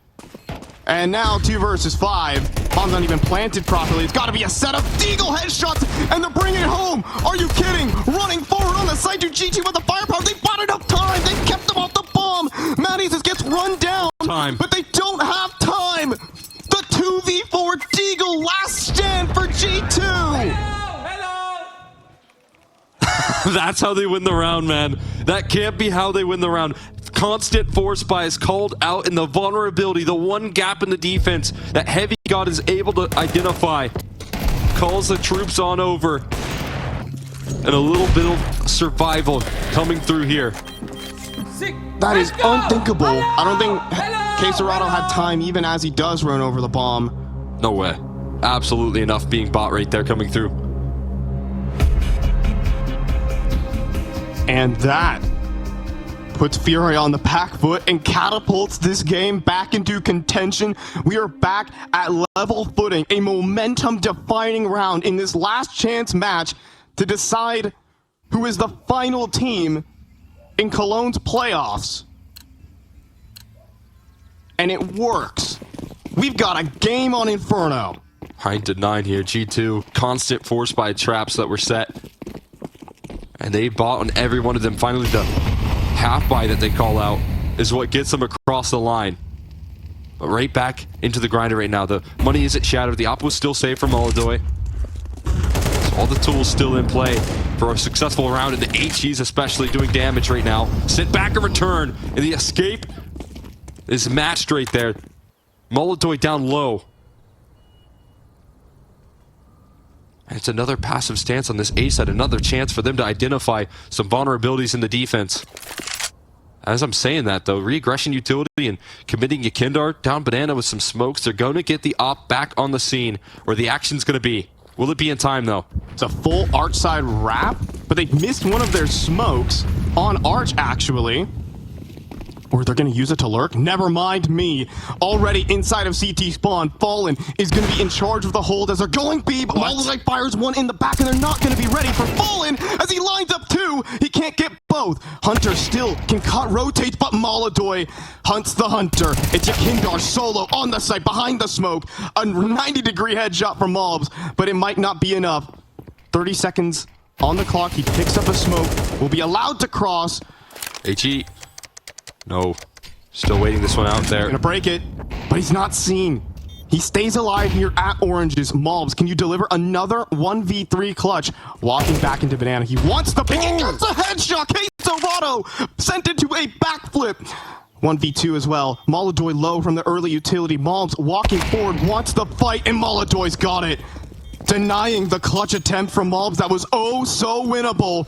And now 2 versus 5. Bomb's not even planted properly. It's got to be a set of Deagle headshots, and they're bringing it home. Are you kidding? Running forward on the side to GT with the firepower. They bought enough time. They kept them off the bomb. Matty just gets run down, but they don't have time. The 2v4 Deagle last stand for G2. That's how they win the round, man. That can't be how they win the round. Constant force buy is called out in the vulnerability, the one gap in the defense that Heavy God is able to identify. Calls the troops on over. And a little bit of survival coming through here. That is unthinkable. I don't think KSCERATO had time even as he does run over the bomb. No way. Absolutely enough being bought right there coming through. And that puts Furia on the back foot and catapults this game back into contention. We are back at level footing, a momentum-defining round in this last chance match to decide who is the final team in Cologne's playoffs. And it works. We've got a game on Inferno. 9-9 here. G2, constant force by traps that were set. And they bought on every one of them. Finally, the half buy that they call out is what gets them across the line. But right back into the grinder right now. The money isn't shattered. The op was still safe from Molodoy. So all the tools still in play for a successful round, and the HEs especially doing damage right now. Sit back and return, and the escape is matched right there. Molodoy down low. And it's another passive stance on this A side, another chance for them to identify some vulnerabilities in the defense. As I'm saying that, though, re-aggression utility and committing Yakindar down banana with some smokes, they're going to get the op back on the scene where the action's going to be. Will it be in time, though? It's a full Arch side wrap, but they missed one of their smokes on Arch, actually. Or they're going to use it to lurk? Never mind me. Already inside of CT spawn, Fallen is going to be in charge of the hold as they're going B, but Molodoy fires one in the back, and they're not going to be ready for Fallen as he lines up two. He can't get both. Hunter still can rotate, but Molodoy hunts the Hunter. It's Yakindar solo on the site behind the smoke. A 90-degree headshot from Mobs, but it might not be enough. 30 seconds on the clock. He picks up a smoke. Will be allowed to cross. HE. No. Still waiting this one out there. Gonna break it, but he's not seen. He stays alive here at Oranges. Mobs, can you deliver another 1v3 clutch? Walking back into banana. He wants the pick. He gets a headshot. KSCERATO sent into a backflip. 1v2 as well. Molodoy low from the early utility. Mobs walking forward, wants the fight, and Molodoy's got it. Denying the clutch attempt from Mobs that was oh so winnable.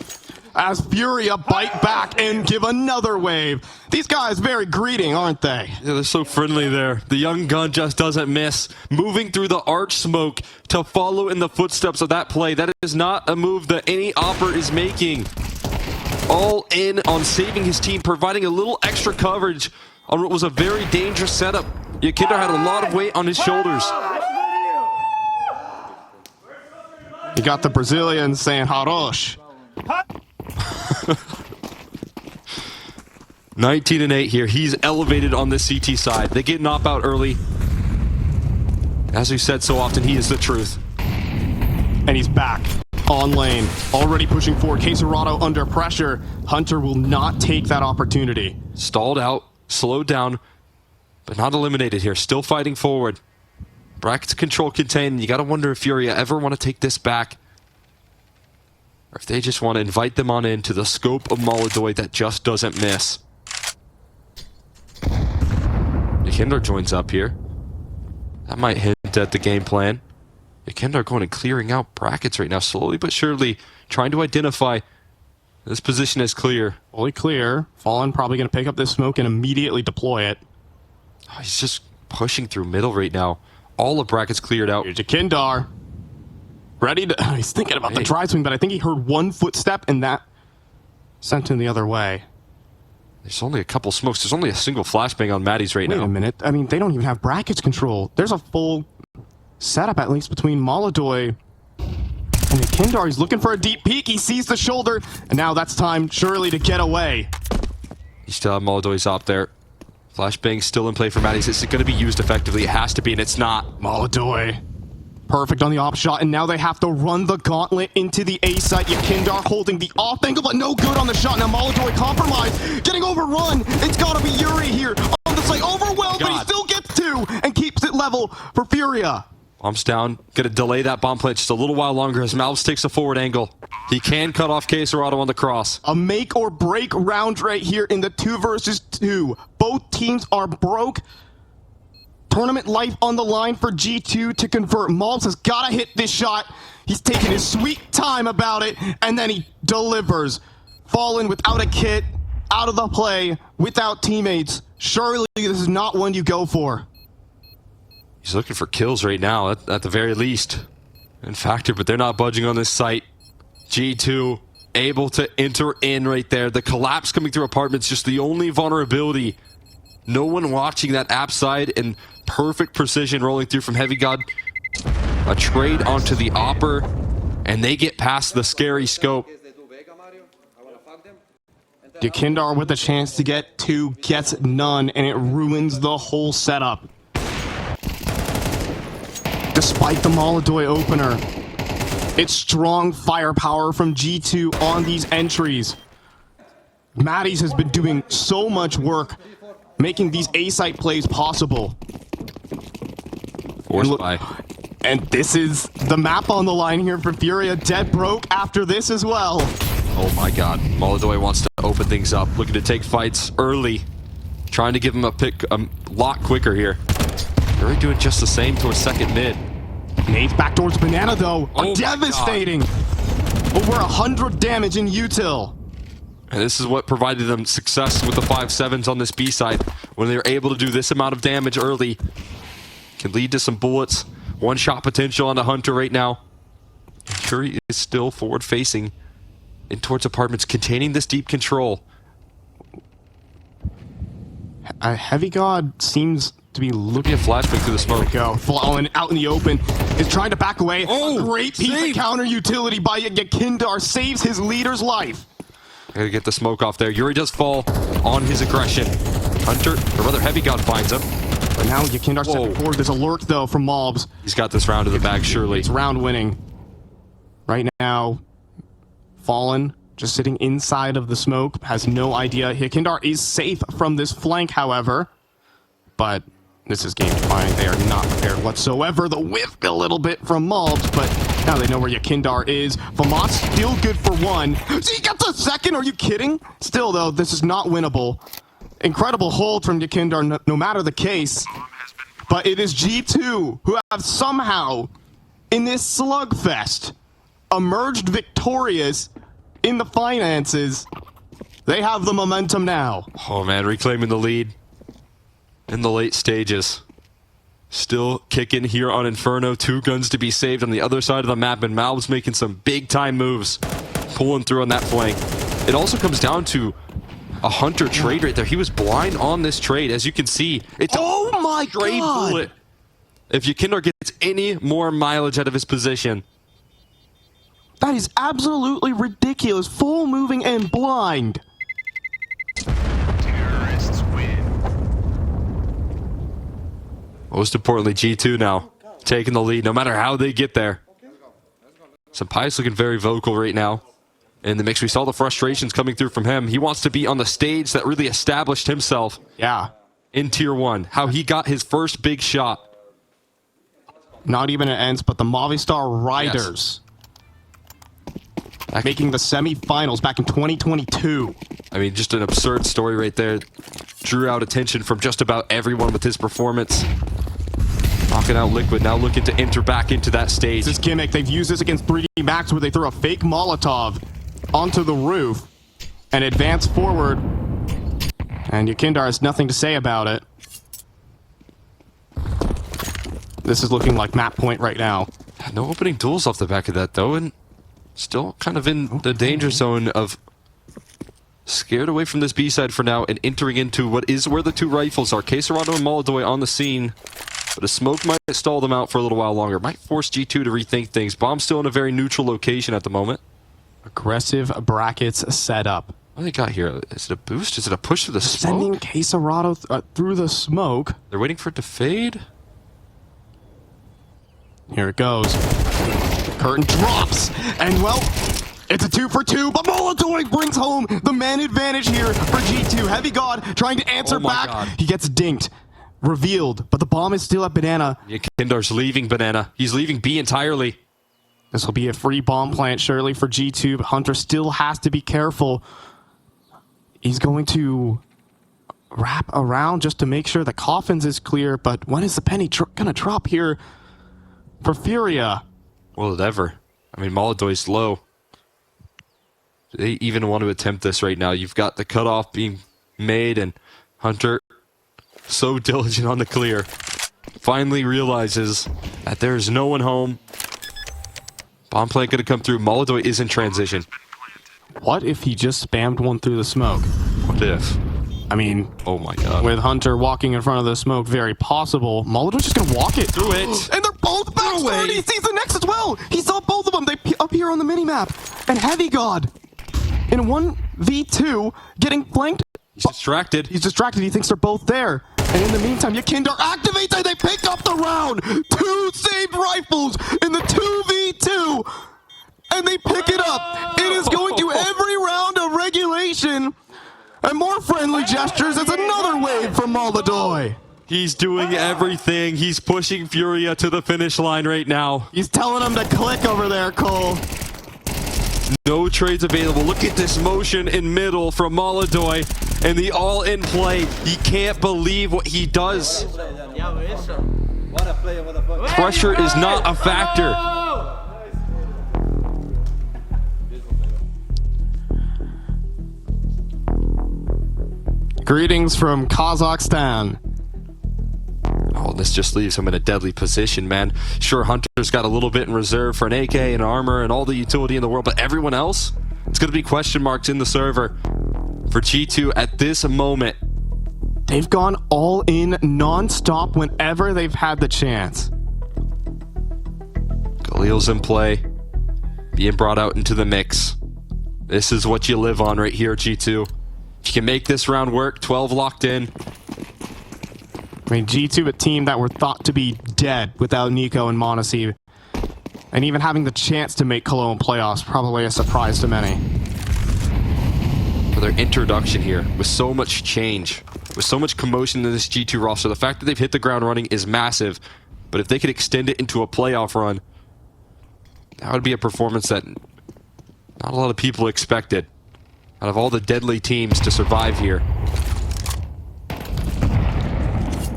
As FURIA bite back and give another wave. These guys very greeting, aren't they? Yeah, they're so friendly there. The young gun just doesn't miss. Moving through the arch smoke to follow in the footsteps of that play. That is not a move that any opper is making. All in on saving his team, providing a little extra coverage on what was a very dangerous setup. Yakindar had a lot of weight on his shoulders. You got the Brazilians saying harosh. 19-8 here. He's elevated on the CT side. They get knocked out early. As we said so often, he is the truth. And he's back on lane. Already pushing forward. KSCERATO under pressure. Hunter will not take that opportunity. Stalled out, slowed down, but not eliminated here. Still fighting forward. Brackets control contain. You got to wonder if FURIA ever want to take this back. Or if they just want to invite them on into the scope of Molodoy that just doesn't miss. Yakindar joins up here. That might hint at the game plan. Yakindar going and clearing out brackets right now, slowly but surely, trying to identify this position as clear. Fully clear. Fallen probably going to pick up this smoke and immediately deploy it. Oh, he's just pushing through middle right now. All the brackets cleared out. Here's Yakindar. Ready to... He's thinking about the drive swing, but I think he heard one footstep and that sent him the other way. There's only a couple smokes. There's only a single flashbang on Maddie's right now. Wait a minute. I mean, they don't even have brackets control. There's a full setup, at least, between Molodoy and Yakindar. He's looking for a deep peek. He sees the shoulder, and now that's time, surely, to get away. You still have Molodoy's op there. Flashbang still in play for Maddie's. It's going to be used effectively. It has to be, and it's not. Molodoy. Perfect on the op shot, and now they have to run the gauntlet into the A site. Yakindar holding the off angle, but no good on the shot. Now Molodoy compromised, getting overrun. It's got to be Yuri here on the site. Overwhelmed, but he still gets two and keeps it level for FURIA. Bomb's down. Gonna delay that bomb plant just a little while longer as Malves takes a forward angle. He can cut off KSCERATO on the cross. A make or break round right here in the 2 versus 2. Both teams are broke. Tournament life on the line for G2 to convert. Malves has got to hit this shot. He's taking his sweet time about it, and then he delivers. Fallen without a kit, out of the play, without teammates. Surely this is not one you go for. He's looking for kills right now, at the very least. In factor, but they're not budging on this site. G2 able to enter in right there. The collapse coming through apartments, just the only vulnerability. No one watching that app side, and perfect precision rolling through from Heavy God. A trade onto the Opper, and they get past the scary scope. Yakindar with a chance to get 2, gets none, and it ruins the whole setup. Despite the Molodoi opener, it's strong firepower from G2 on these entries. Maddie's has been doing so much work making these A-site plays possible. Forced by. And this is the map on the line here for Furia. Dead broke after this as well. Oh my god. Molodoi wants to open things up. Looking to take fights early. Trying to give him a pick a lot quicker here. Fury doing just the same towards second mid. Nades back towards Banana though. Oh my devastating. Over 100 damage in util. And this is what provided them success with the 5-7s on this B side. When they're able to do this amount of damage early. Can lead to some bullets. One shot potential on the Hunter right now. Fury is still forward facing in towards apartments, containing this deep control. Heavy God seems to be looking at flashbang through the smoke. Go falling out in the open, is trying to back away. Oh, great piece save. of counter utility by Yakindar, saves his leader's life. Gotta get the smoke off there. Yuri does fall on his aggression. Hunter, or rather Heavy God finds him. But now Yakindar stepping forward. There's a lurk though from Mobs. He's got this round in the bag, surely. It's round winning. Right now, Fallen just sitting inside of the smoke, has no idea. Yakindar is safe from this flank, however. But this is game defining. They are not prepared whatsoever. The whiff a little bit from Mobs, but now they know where Yakindar is. Famat's still good for one. So he got the second, are you kidding? Still though, this is not winnable. Incredible hold from Yakindar, no matter the case. But it is G2 who have somehow, in this slugfest, emerged victorious in the finances. They have the momentum now. Oh man, reclaiming the lead in the late stages. Still kicking here on Inferno. 2 guns to be saved on the other side of the map, and Malv's making some big time moves, pulling through on that flank. It also comes down to a Hunter trade right there. He was blind on this trade, as you can see. It's oh my straight god! Bullet. If Yakindar gets any more mileage out of his position. That is absolutely ridiculous. Full moving and blind. Terrorists win. Most importantly, G2 now taking the lead, no matter how they get there. Sampai's looking very vocal right now in the mix. We saw the frustrations coming through from him. He wants to be on the stage that really established himself. Yeah. In Tier 1. How he got his first big shot. Not even an ends, but the Movistar Riders. Making the semifinals back in 2022. I mean, just an absurd story right there. Drew out attention from just about everyone with his performance. Knocking out Liquid, now looking to enter back into that stage. This gimmick, they've used this against 3D Max where they throw a fake Molotov onto the roof and advance forward. And Yakindar has nothing to say about it. This is looking like map point right now. No opening duels off the back of that, though, and still kind of in the danger zone of scared away from this B side for now and entering into what is where the 2 rifles are. KSCERATO and Molodoi on the scene, but a smoke might stall them out for a little while longer. Might force G2 to rethink things. Bomb's still in a very neutral location at the moment. Aggressive brackets set up. What do they got here? Is it a boost? Is it a push through the Sending smoke? KSCERATO through the smoke. They're waiting for it to fade. Here it goes. Curtain drops, and well, it's a 2 for 2, but Molodoi brings home the man advantage here for G2. Heavy God trying to answer back. God. He gets dinked, revealed, but the bomb is still at Banana. Yakindar's leaving Banana. He's leaving B entirely. This will be a free bomb plant, surely, for G2, but Hunter still has to be careful. He's going to wrap around just to make sure the coffins is clear, but when is the penny gonna drop here for Furia? Will it ever? I mean, Molodoi's low. Do they even want to attempt this right now? You've got the cutoff being made, and Hunter, so diligent on the clear, finally realizes that there is no one home. Bomb plant going to come through. Molodoi is in transition. What if he just spammed one through the smoke? What if? I mean, oh my god. With Hunter walking in front of the smoke, very possible. Molodoi's just gonna walk it through it. And they're both backstored. He sees the next as well. He saw both of them. They appear on the minimap. And Heavy God, in 1v2, getting flanked. He's distracted. He's distracted. He thinks they're both there. And in the meantime, Yakindar activates and they pick up the round. 2 saved rifles in the 2v2. And they pick it up. It is going to every round of regulation. And more friendly gestures as another wave from Molodoy. He's doing everything. He's pushing FURIA to the finish line right now. He's telling them to click over there, Cole. No trades available. Look at this motion in middle from Molodoy and the all-in play. He can't believe what he does. Pressure is not a factor. Greetings from Kazakhstan. Oh, this just leaves him in a deadly position, man. Sure, Hunter's got a little bit in reserve for an AK and armor and all the utility in the world, but everyone else? It's going to be question marks in the server for G2 at this moment. They've gone all in non-stop whenever they've had the chance. Khalil's in play, being brought out into the mix. This is what you live on right here, G2. If you can make this round work, 12 locked in. I mean, G2, a team that were thought to be dead without Nico and Monasi. And even having the chance to make Cologne playoffs, probably a surprise to many. For their introduction here, with so much change, with so much commotion in this G2 roster, the fact that they've hit the ground running is massive. But if they could extend it into a playoff run, that would be a performance that not a lot of people expected. Out of all the deadly teams to survive here.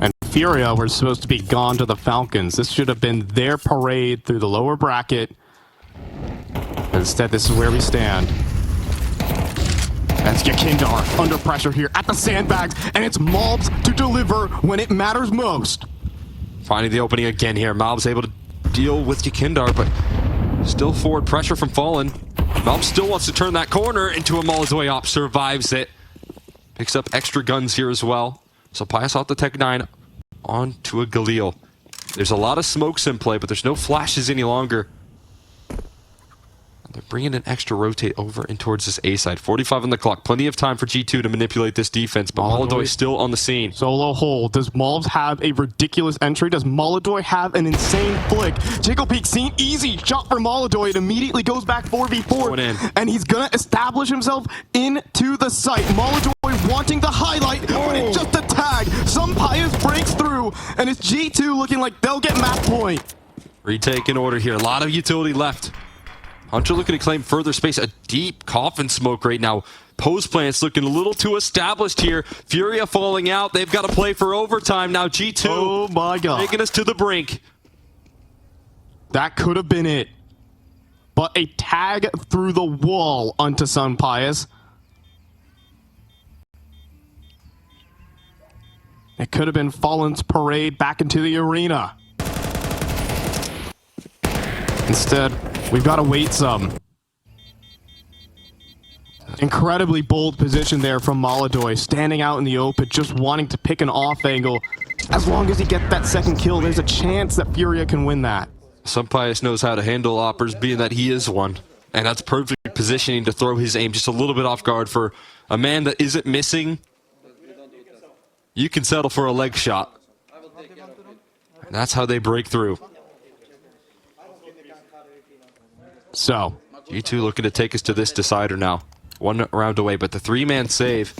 And FURIA were supposed to be gone to the Falcons. This should have been their parade through the lower bracket. But instead, this is where we stand. That's Yakindar under pressure here at the sandbags, and it's Mobs to deliver when it matters most. Finding the opening again here. Mobs able to deal with Yakindar, but still forward pressure from Fallen. Mobs still wants to turn that corner into a Molodoy op, survives it. Picks up extra guns here as well. So Pius off the Tech 9 onto a Galil. There's a lot of smokes in play, but there's no flashes any longer. They're bringing an extra rotate over and towards this A side. 45 on the clock. Plenty of time for G2 to manipulate this defense, but Molodoy still on the scene. Solo hold. Does Mobs have a ridiculous entry? Does Molodoy have an insane flick? Jacob Peak seen easy shot for Molodoy. It immediately goes back 4v4. And he's going to establish himself into the site. Molodoy wanting the highlight, but it's just a tag. Some Pius breaks through, and it's G2 looking like they'll get match point. Retake in order here. A lot of utility left. Hunter looking to claim further space. A deep coffin smoke right now. Post plants looking a little too established here. FURIA falling out. They've got to play for overtime now. G2. Oh my god. Taking us to the brink. That could have been it. But a tag through the wall onto Sun Pius. It could have been Fallen's parade back into the arena. Instead, we've got to wait some. Incredibly bold position there from Molodoy, standing out in the open, just wanting to pick an off angle. As long as he gets that second kill, there's a chance that FURIA can win that. Some Pius knows how to handle oppers, being that he is one. And that's perfect positioning to throw his aim just a little bit off guard for a man that isn't missing. You can settle for a leg shot. And that's how they break through. So, G2 looking to take us to this decider now. One round away, but the three-man save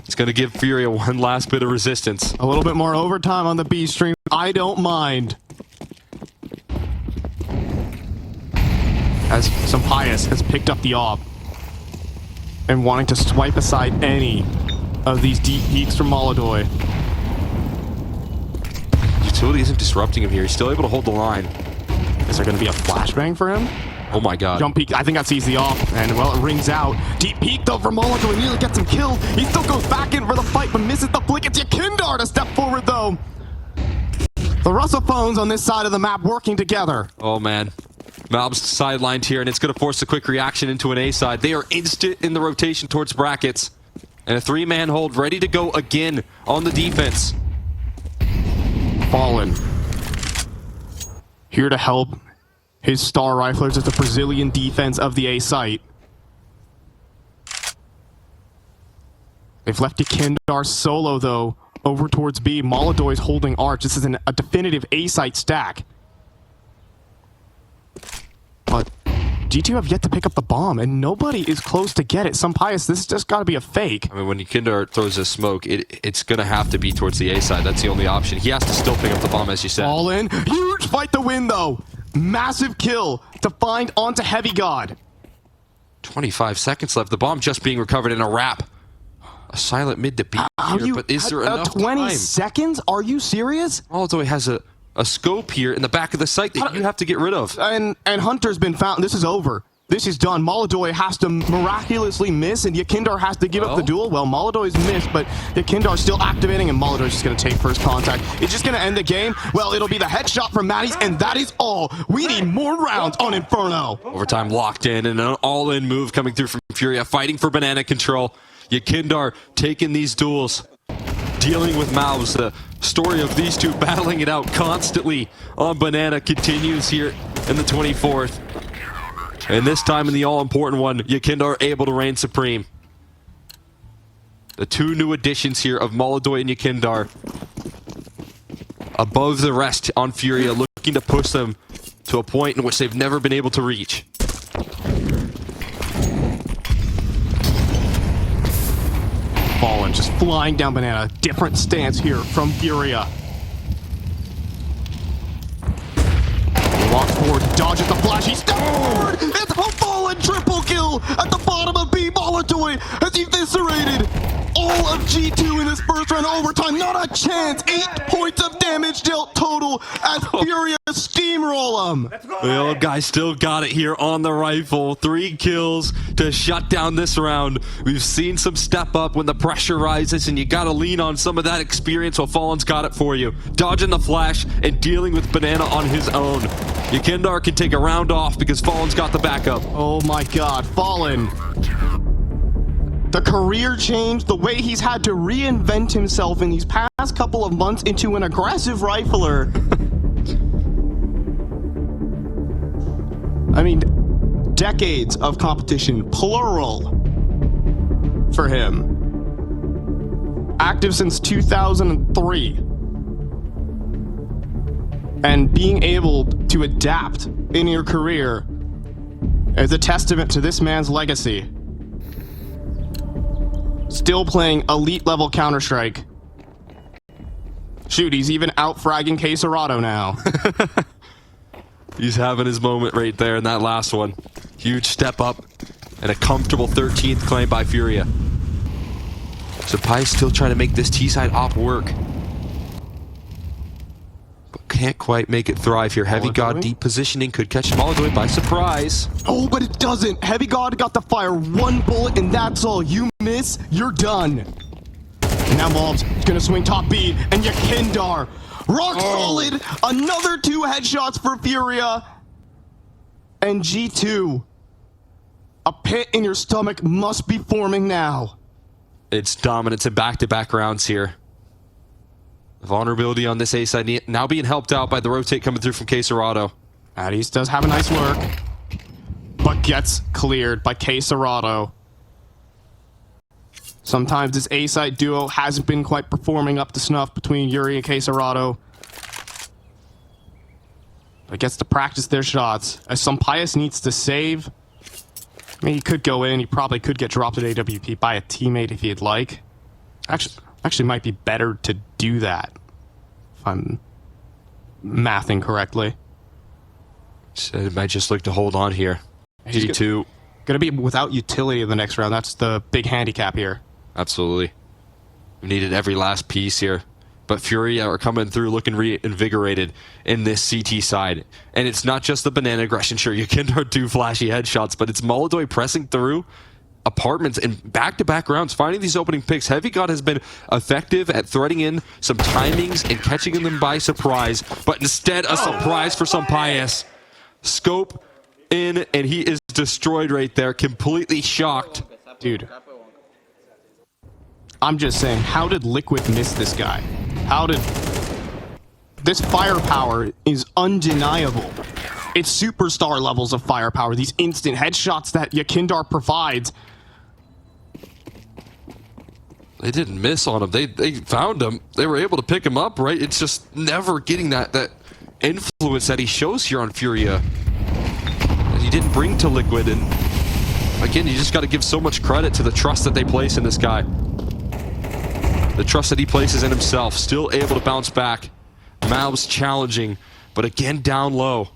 is going to give FURIA one last bit of resistance. A little bit more overtime on the B stream. I don't mind. As some Pius has picked up the op and wanting to swipe aside any of these deep peaks from Molodoy. Utility isn't disrupting him here. He's still able to hold the line. Is there going to be a flashbang for him? Oh my god. Jump peek, I think that sees the off, and well, it rings out. Deep peek though for Molodoy, nearly gets him killed. He still goes back in for the fight, but misses the flick. It's Yakindar to step forward though. The Russophones on this side of the map working together. Oh man. Malb's sidelined here, and it's going to force a quick reaction into an A side. They are instant in the rotation towards brackets. And a three-man hold ready to go again on the defense. Fallen. Here to help his star riflers as the Brazilian defense of the A site. They've left Yakindar solo though over towards B. Molodoy's holding Arch. This is a definitive A-site stack. But G2 have yet to pick up the bomb, and nobody is close to get it. Sampaius, this has just got to be a fake. I mean, when Yekindar throws a smoke, it's going to have to be towards the A side. That's the only option. He has to still pick up the bomb, as you said. All in. Huge fight to win, though. Massive kill to find onto Heavy God. 25 seconds left. The bomb just being recovered in a wrap. A silent mid to beat here, but is there enough 20 time? seconds? Are you serious? Molodoy has a scope here in the back of the site that you have to get rid of. And Hunter's been found. This is over. This is done. Molodoy has to miraculously miss, and Yekindar has to give up the duel. Well, Molodoy's missed, but Yekindar's still activating, and Molodoy's just going to take first contact. It's just going to end the game. Well, it'll be the headshot from Matty's, and that is all. We need more rounds on Inferno. Overtime locked in, and an all-in move coming through from Furia, fighting for banana control. Yekindar taking these duels, dealing with mouths. The story of these two battling it out constantly on banana continues here in the 24th. And this time in the all-important one, Yekindar able to reign supreme. The two new additions here of Molodoy and Yekindar above the rest on Furia, looking to push them to a point in which they've never been able to reach. Fallen just flying down banana. Different stance here from Furia. Walks forward, dodges the flash, he's forward! It's a Fallen triple kill at the bottom of B. Molodoy has eviscerated all of G2 in this first round overtime. Not a chance. 8 points of damage dealt total as Furia steamroll him. The old guy still got it here on the rifle. 3 kills to shut down this round. We've seen some step up when the pressure rises, and you gotta lean on some of that experience. While Fallen's got it for you. Dodging the flash and dealing with banana on his own. Yekindar can take a round off because Fallen's got the backup. Oh my god, Fallen. The career change, the way he's had to reinvent himself in these past couple of months into an aggressive rifler. I mean, decades of competition, plural, for him. Active since 2003. And being able to adapt in your career is a testament to this man's legacy. Still playing elite level Counter-Strike. Shoot, he's even out fragging KSCERATO now. He's having his moment right there in that last one. Huge step up and a comfortable 13th claim by Furia. Sampaius still trying to make this T-side op work. But can't quite make it thrive here. Heavy God deep positioning could catch Molodoy by surprise. Oh, but it doesn't. Heavy God got to fire 1 bullet and that's all. You miss, you're done. And now Mob's gonna swing top B, and Yekindar. Rock solid. Another 2 headshots for Furia. And G2. A pit in your stomach must be forming now. It's dominance in back-to-back rounds here. The vulnerability on this A side now being helped out by the rotate coming through from KSCERATO. Addies does have a nice lurk, but gets cleared by KSCERATO. Sometimes this A-side duo hasn't been quite performing up to snuff between Yuri and KSCERATO. But gets to practice their shots. As Sampaius needs to save. I mean, he could go in. He probably could get dropped at AWP by a teammate if he'd like. Actually might be better to do that. If I'm mathing correctly. So it might just look to hold on here. G2. Gonna be without utility in the next round. That's the big handicap here. Absolutely. We needed every last piece here. But Furia are coming through looking reinvigorated in this CT side. And it's not just the banana aggression. Sure, you can do flashy headshots, but it's Molodoy pressing through apartments in back-to-back rounds, finding these opening picks. Heavy God has been effective at threading in some timings and catching them by surprise, but instead a surprise for Sampaius. Scope in, and he is destroyed right there, completely shocked. Dude. I'm just saying, how did Liquid miss this guy? How did... This firepower is undeniable. It's superstar levels of firepower. These instant headshots that Yekindar provides. They didn't miss on him. They found him. They were able to pick him up, right? It's just never getting that influence that he shows here on FURIA that he didn't bring to Liquid. And again, you just got to give so much credit to the trust that they place in this guy. The trust that he places in himself. Still able to bounce back. Malbs challenging, but again down low.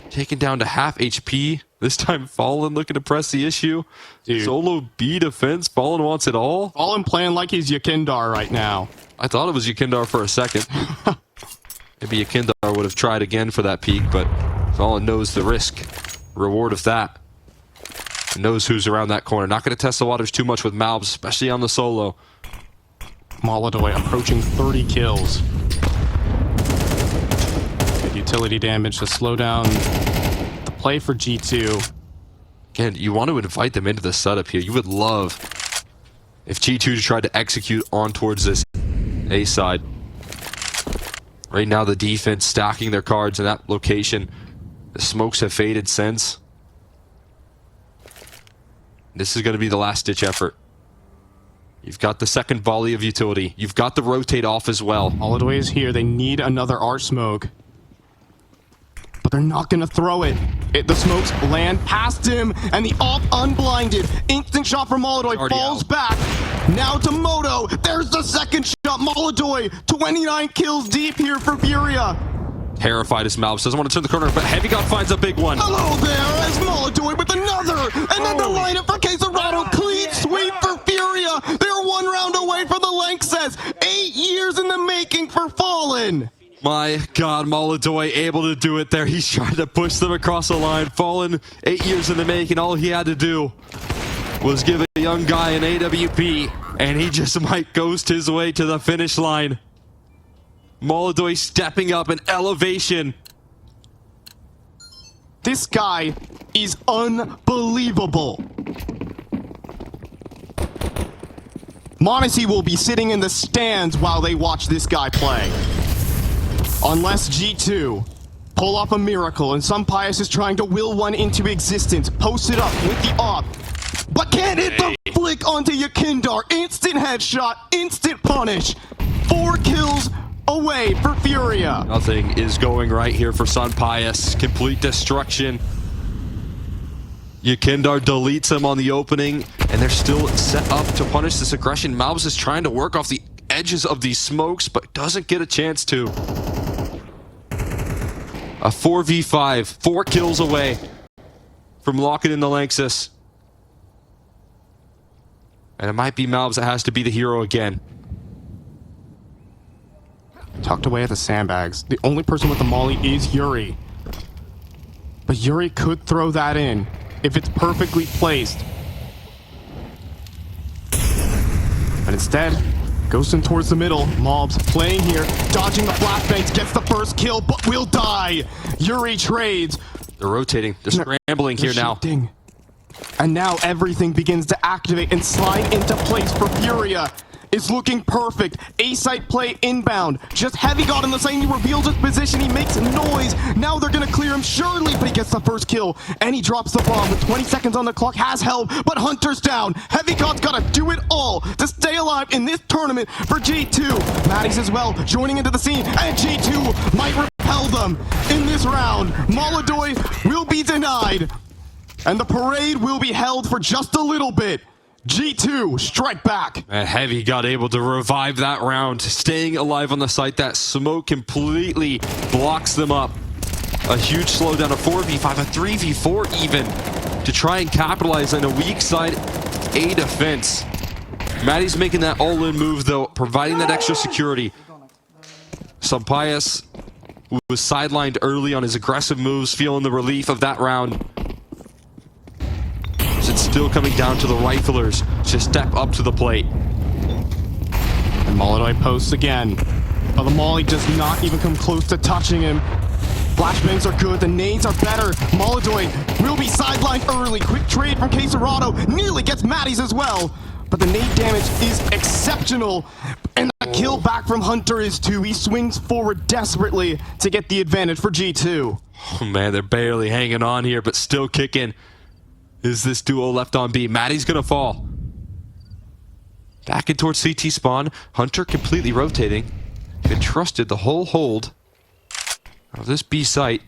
Taken down to half HP. This time Fallen looking to press the issue. Dude. Solo B defense. Fallen wants it all. Fallen playing like he's Yakindar right now. I thought it was Yakindar for a second. Maybe Yakindar would have tried again for that peak, but Fallen knows the risk. Reward of that. Knows who's around that corner. Not going to test the waters too much with Malbs, especially on the solo. Molotov approaching 30 kills. Good utility damage to slow down the play for G2. Again, you want to invite them into the setup here. You would love if G2 tried to execute on towards this A side. Right now, the defense stacking their cards in that location. The smokes have faded since. This is going to be the last-ditch effort. You've got the second volley of utility. You've got the rotate off as well. Molotov is here. They need another R smoke. But they're not going to throw it. The smokes land past him, and the off unblinded. Instant shot from Molotov. Falls back. Now to Moto. There's the second shot. Molotov, 29 kills deep here for FURIA. Terrified as Malbs doesn't want to turn the corner, but Heavy God finds a big one. Hello there, as Molotov with another. And then the lineup for KSCERATO. Clean sweep for FURIA. They're 1 round away for the Lanxess. 8 years in the making for Fallen. My God, Molotov able to do it there. He's trying to push them across the line. Fallen 8 years in the making. All he had to do was give a young guy an AWP, and he just might ghost his way to the finish line. Molotov stepping up an elevation. This guy is unbelievable. m0NESY will be sitting in the stands while they watch this guy play. Unless G2 pull off a miracle and some Pius is trying to will one into existence, post it up with the op, but can't hit the flick onto Yakindar. Instant headshot, instant punish. 4 kills away for FURIA. Nothing is going right here for Sun Pius. Complete destruction. Yakindar deletes him on the opening, and they're still set up to punish this aggression. Malbs is trying to work off the edges of these smokes, but doesn't get a chance to. A 4v5, 4 kills away from locking in the Lanxess. And it might be Malbs that has to be the hero again. Tucked away at the sandbags. The only person with the molly is Yuri. But Yuri could throw that in if it's perfectly placed. But instead, goes in towards the middle. Mobs playing here, dodging the flashbangs, gets the first kill, but will die. Yuri trades. They're rotating. They're scrambling here now. Shifting. And now everything begins to activate and slide into place for FURIA. It's looking perfect. A-site play inbound. Just Heavy God in the same. He reveals his position. He makes noise. Now they're going to clear him surely, but he gets the first kill. And he drops the bomb with 20 seconds on the clock. Has held, but Hunter's down. Heavy God's got to do it all to stay alive in this tournament for G2. Maddie's as well joining into the scene. And G2 might repel them in this round. Molotov will be denied. And the parade will be held for just a little bit. G2 strike back. And Heavy got able to revive that round, staying alive on the site. That smoke completely blocks them up. A huge slowdown, a 4v5, a 3v4 even, to try and capitalize on a weak side A defense. Maddie's making that all-in move though, providing that extra security. Sampias, who was sidelined early on his aggressive moves, feeling the relief of that round. It's still coming down to the riflers to step up to the plate. And Molotov posts again. But the molly does not even come close to touching him. Flashbangs are good, the nades are better. Molotov will be sidelined early. Quick trade from KSCERATO. Nearly gets Maddie's as well. But the nade damage is exceptional. And the kill back from Hunter is too. He swings forward desperately to get the advantage for G2. Oh man, they're barely hanging on here, but still kicking. Is this duo left on B? Maddie's gonna fall. Back in towards CT spawn. Hunter completely rotating. Been trusted the whole hold of this B site.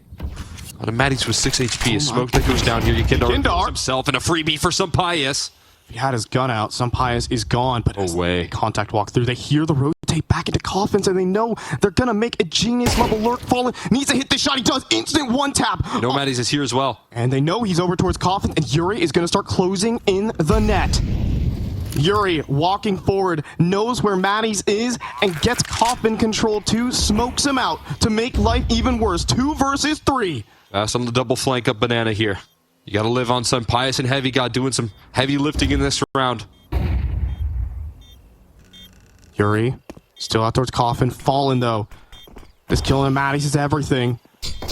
Automatics with 6 HP. A smoke that goes down here. Yukindar himself and a freebie for Sampaius. He had his gun out. Sampaius is gone, but as Away. contact walk through, they hear the rotate back into coffins, and they know they're gonna make a genius level lurk. Fallen needs to hit this shot. He does. Instant one tap. Nomadis is here as well. And they know he's over towards coffins, and Yuri is gonna start closing in the net. Yuri walking forward, knows where Maddie's is, and gets coffin control too, smokes him out to make life even worse. 2 versus 3. Fast on the double flank up banana here. You gotta live on Sampaius and Heavy God doing some heavy lifting in this round. Yuri still out towards coffin. Fallen though. This killing of Maddie's is everything.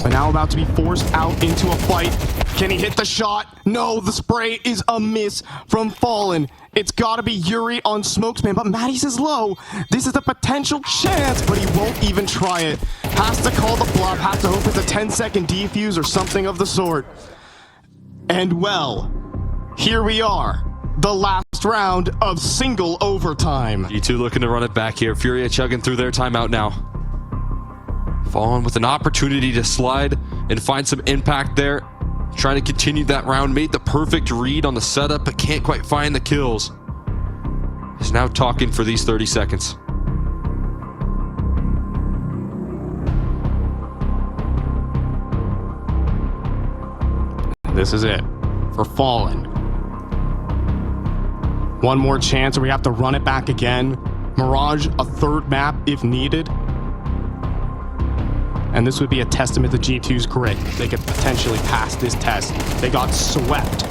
But now about to be forced out into a fight. Can he hit the shot? No, the spray is a miss from Fallen. It's gotta be Yuri on Smokesman, but Maddie's is low. This is a potential chance, but he won't even try it. Has to call the bluff, has to hope it's a 10-second defuse or something of the sort. And well, here we are. The last round of single overtime. G2 looking to run it back here. Furia chugging through their timeout now. Fallen with an opportunity to slide and find some impact there. Trying to continue that round. Made the perfect read on the setup, but can't quite find the kills. Is now talking for these 30 seconds. This is it for Fallen. One more chance or we have to run it back again. Mirage, a 3rd map if needed. And this would be a testament to G2's grit. They could potentially pass this test. They got swept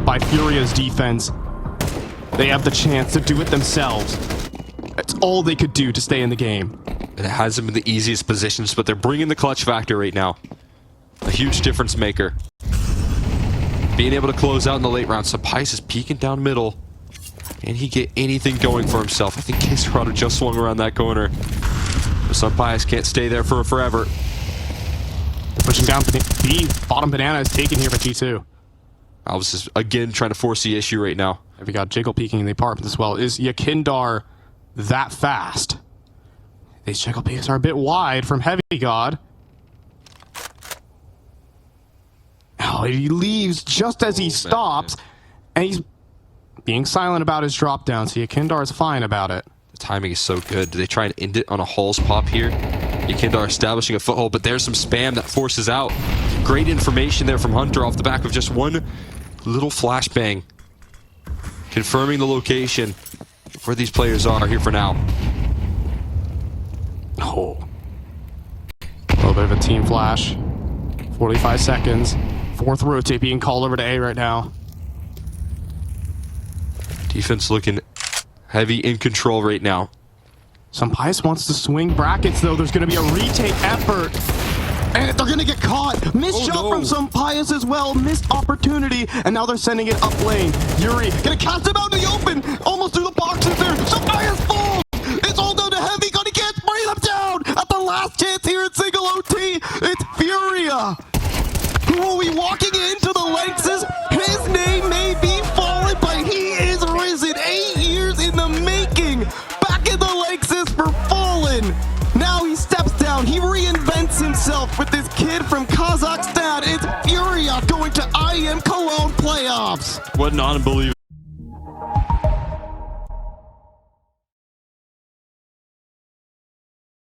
by Furia's defense. They have the chance to do it themselves. It's all they could do to stay in the game. It hasn't been the easiest positions, but they're bringing the clutch factor right now. A huge difference maker. Being able to close out in the late round. Sampaius is peeking down middle. Can he get anything going for himself? I think KSCERATO just swung around that corner. But Sampaius can't stay there for forever. Pushing down B. Bottom banana is taken here by G2. Alvis is again trying to force the issue right now. We got Jiggle peeking in the apartment as well. Is Yukindar that fast? These Jiggle peeks are a bit wide from Heavy God. Oh, he leaves just as he stops, and he's being silent about his drop down, so Yukindar is fine about it. The timing is so good. Do they try and end it on a Halls pop here? Yukindar establishing a foothold, but there's some spam that forces out. Great information there from Hunter off the back of just one little flashbang. Confirming the location where these players are here for now. Oh. A little bit of a team flash. 45 seconds. 4th rotate being called over to A right now. Defense looking heavy in control right now. Sampaius wants to swing brackets, though. There's going to be a retake effort. And they're going to get caught. Missed shot from Sampaius as well. Missed opportunity. And now they're sending it up lane. Yuri going to cast him out in the open. Almost through the boxes there. Sampaius falls. It's all down to Heavy God. He can't spray them down at the last chance here at single OT. It's Furia. Who will be walking into the Lexus? His name may be Fallen, but he is risen. 8 years in the making. Back in the Lexus for Fallen. Now he steps down. He reinvents himself with this kid from Kazakhstan. It's Furia going to IEM Cologne playoffs. What an unbelievable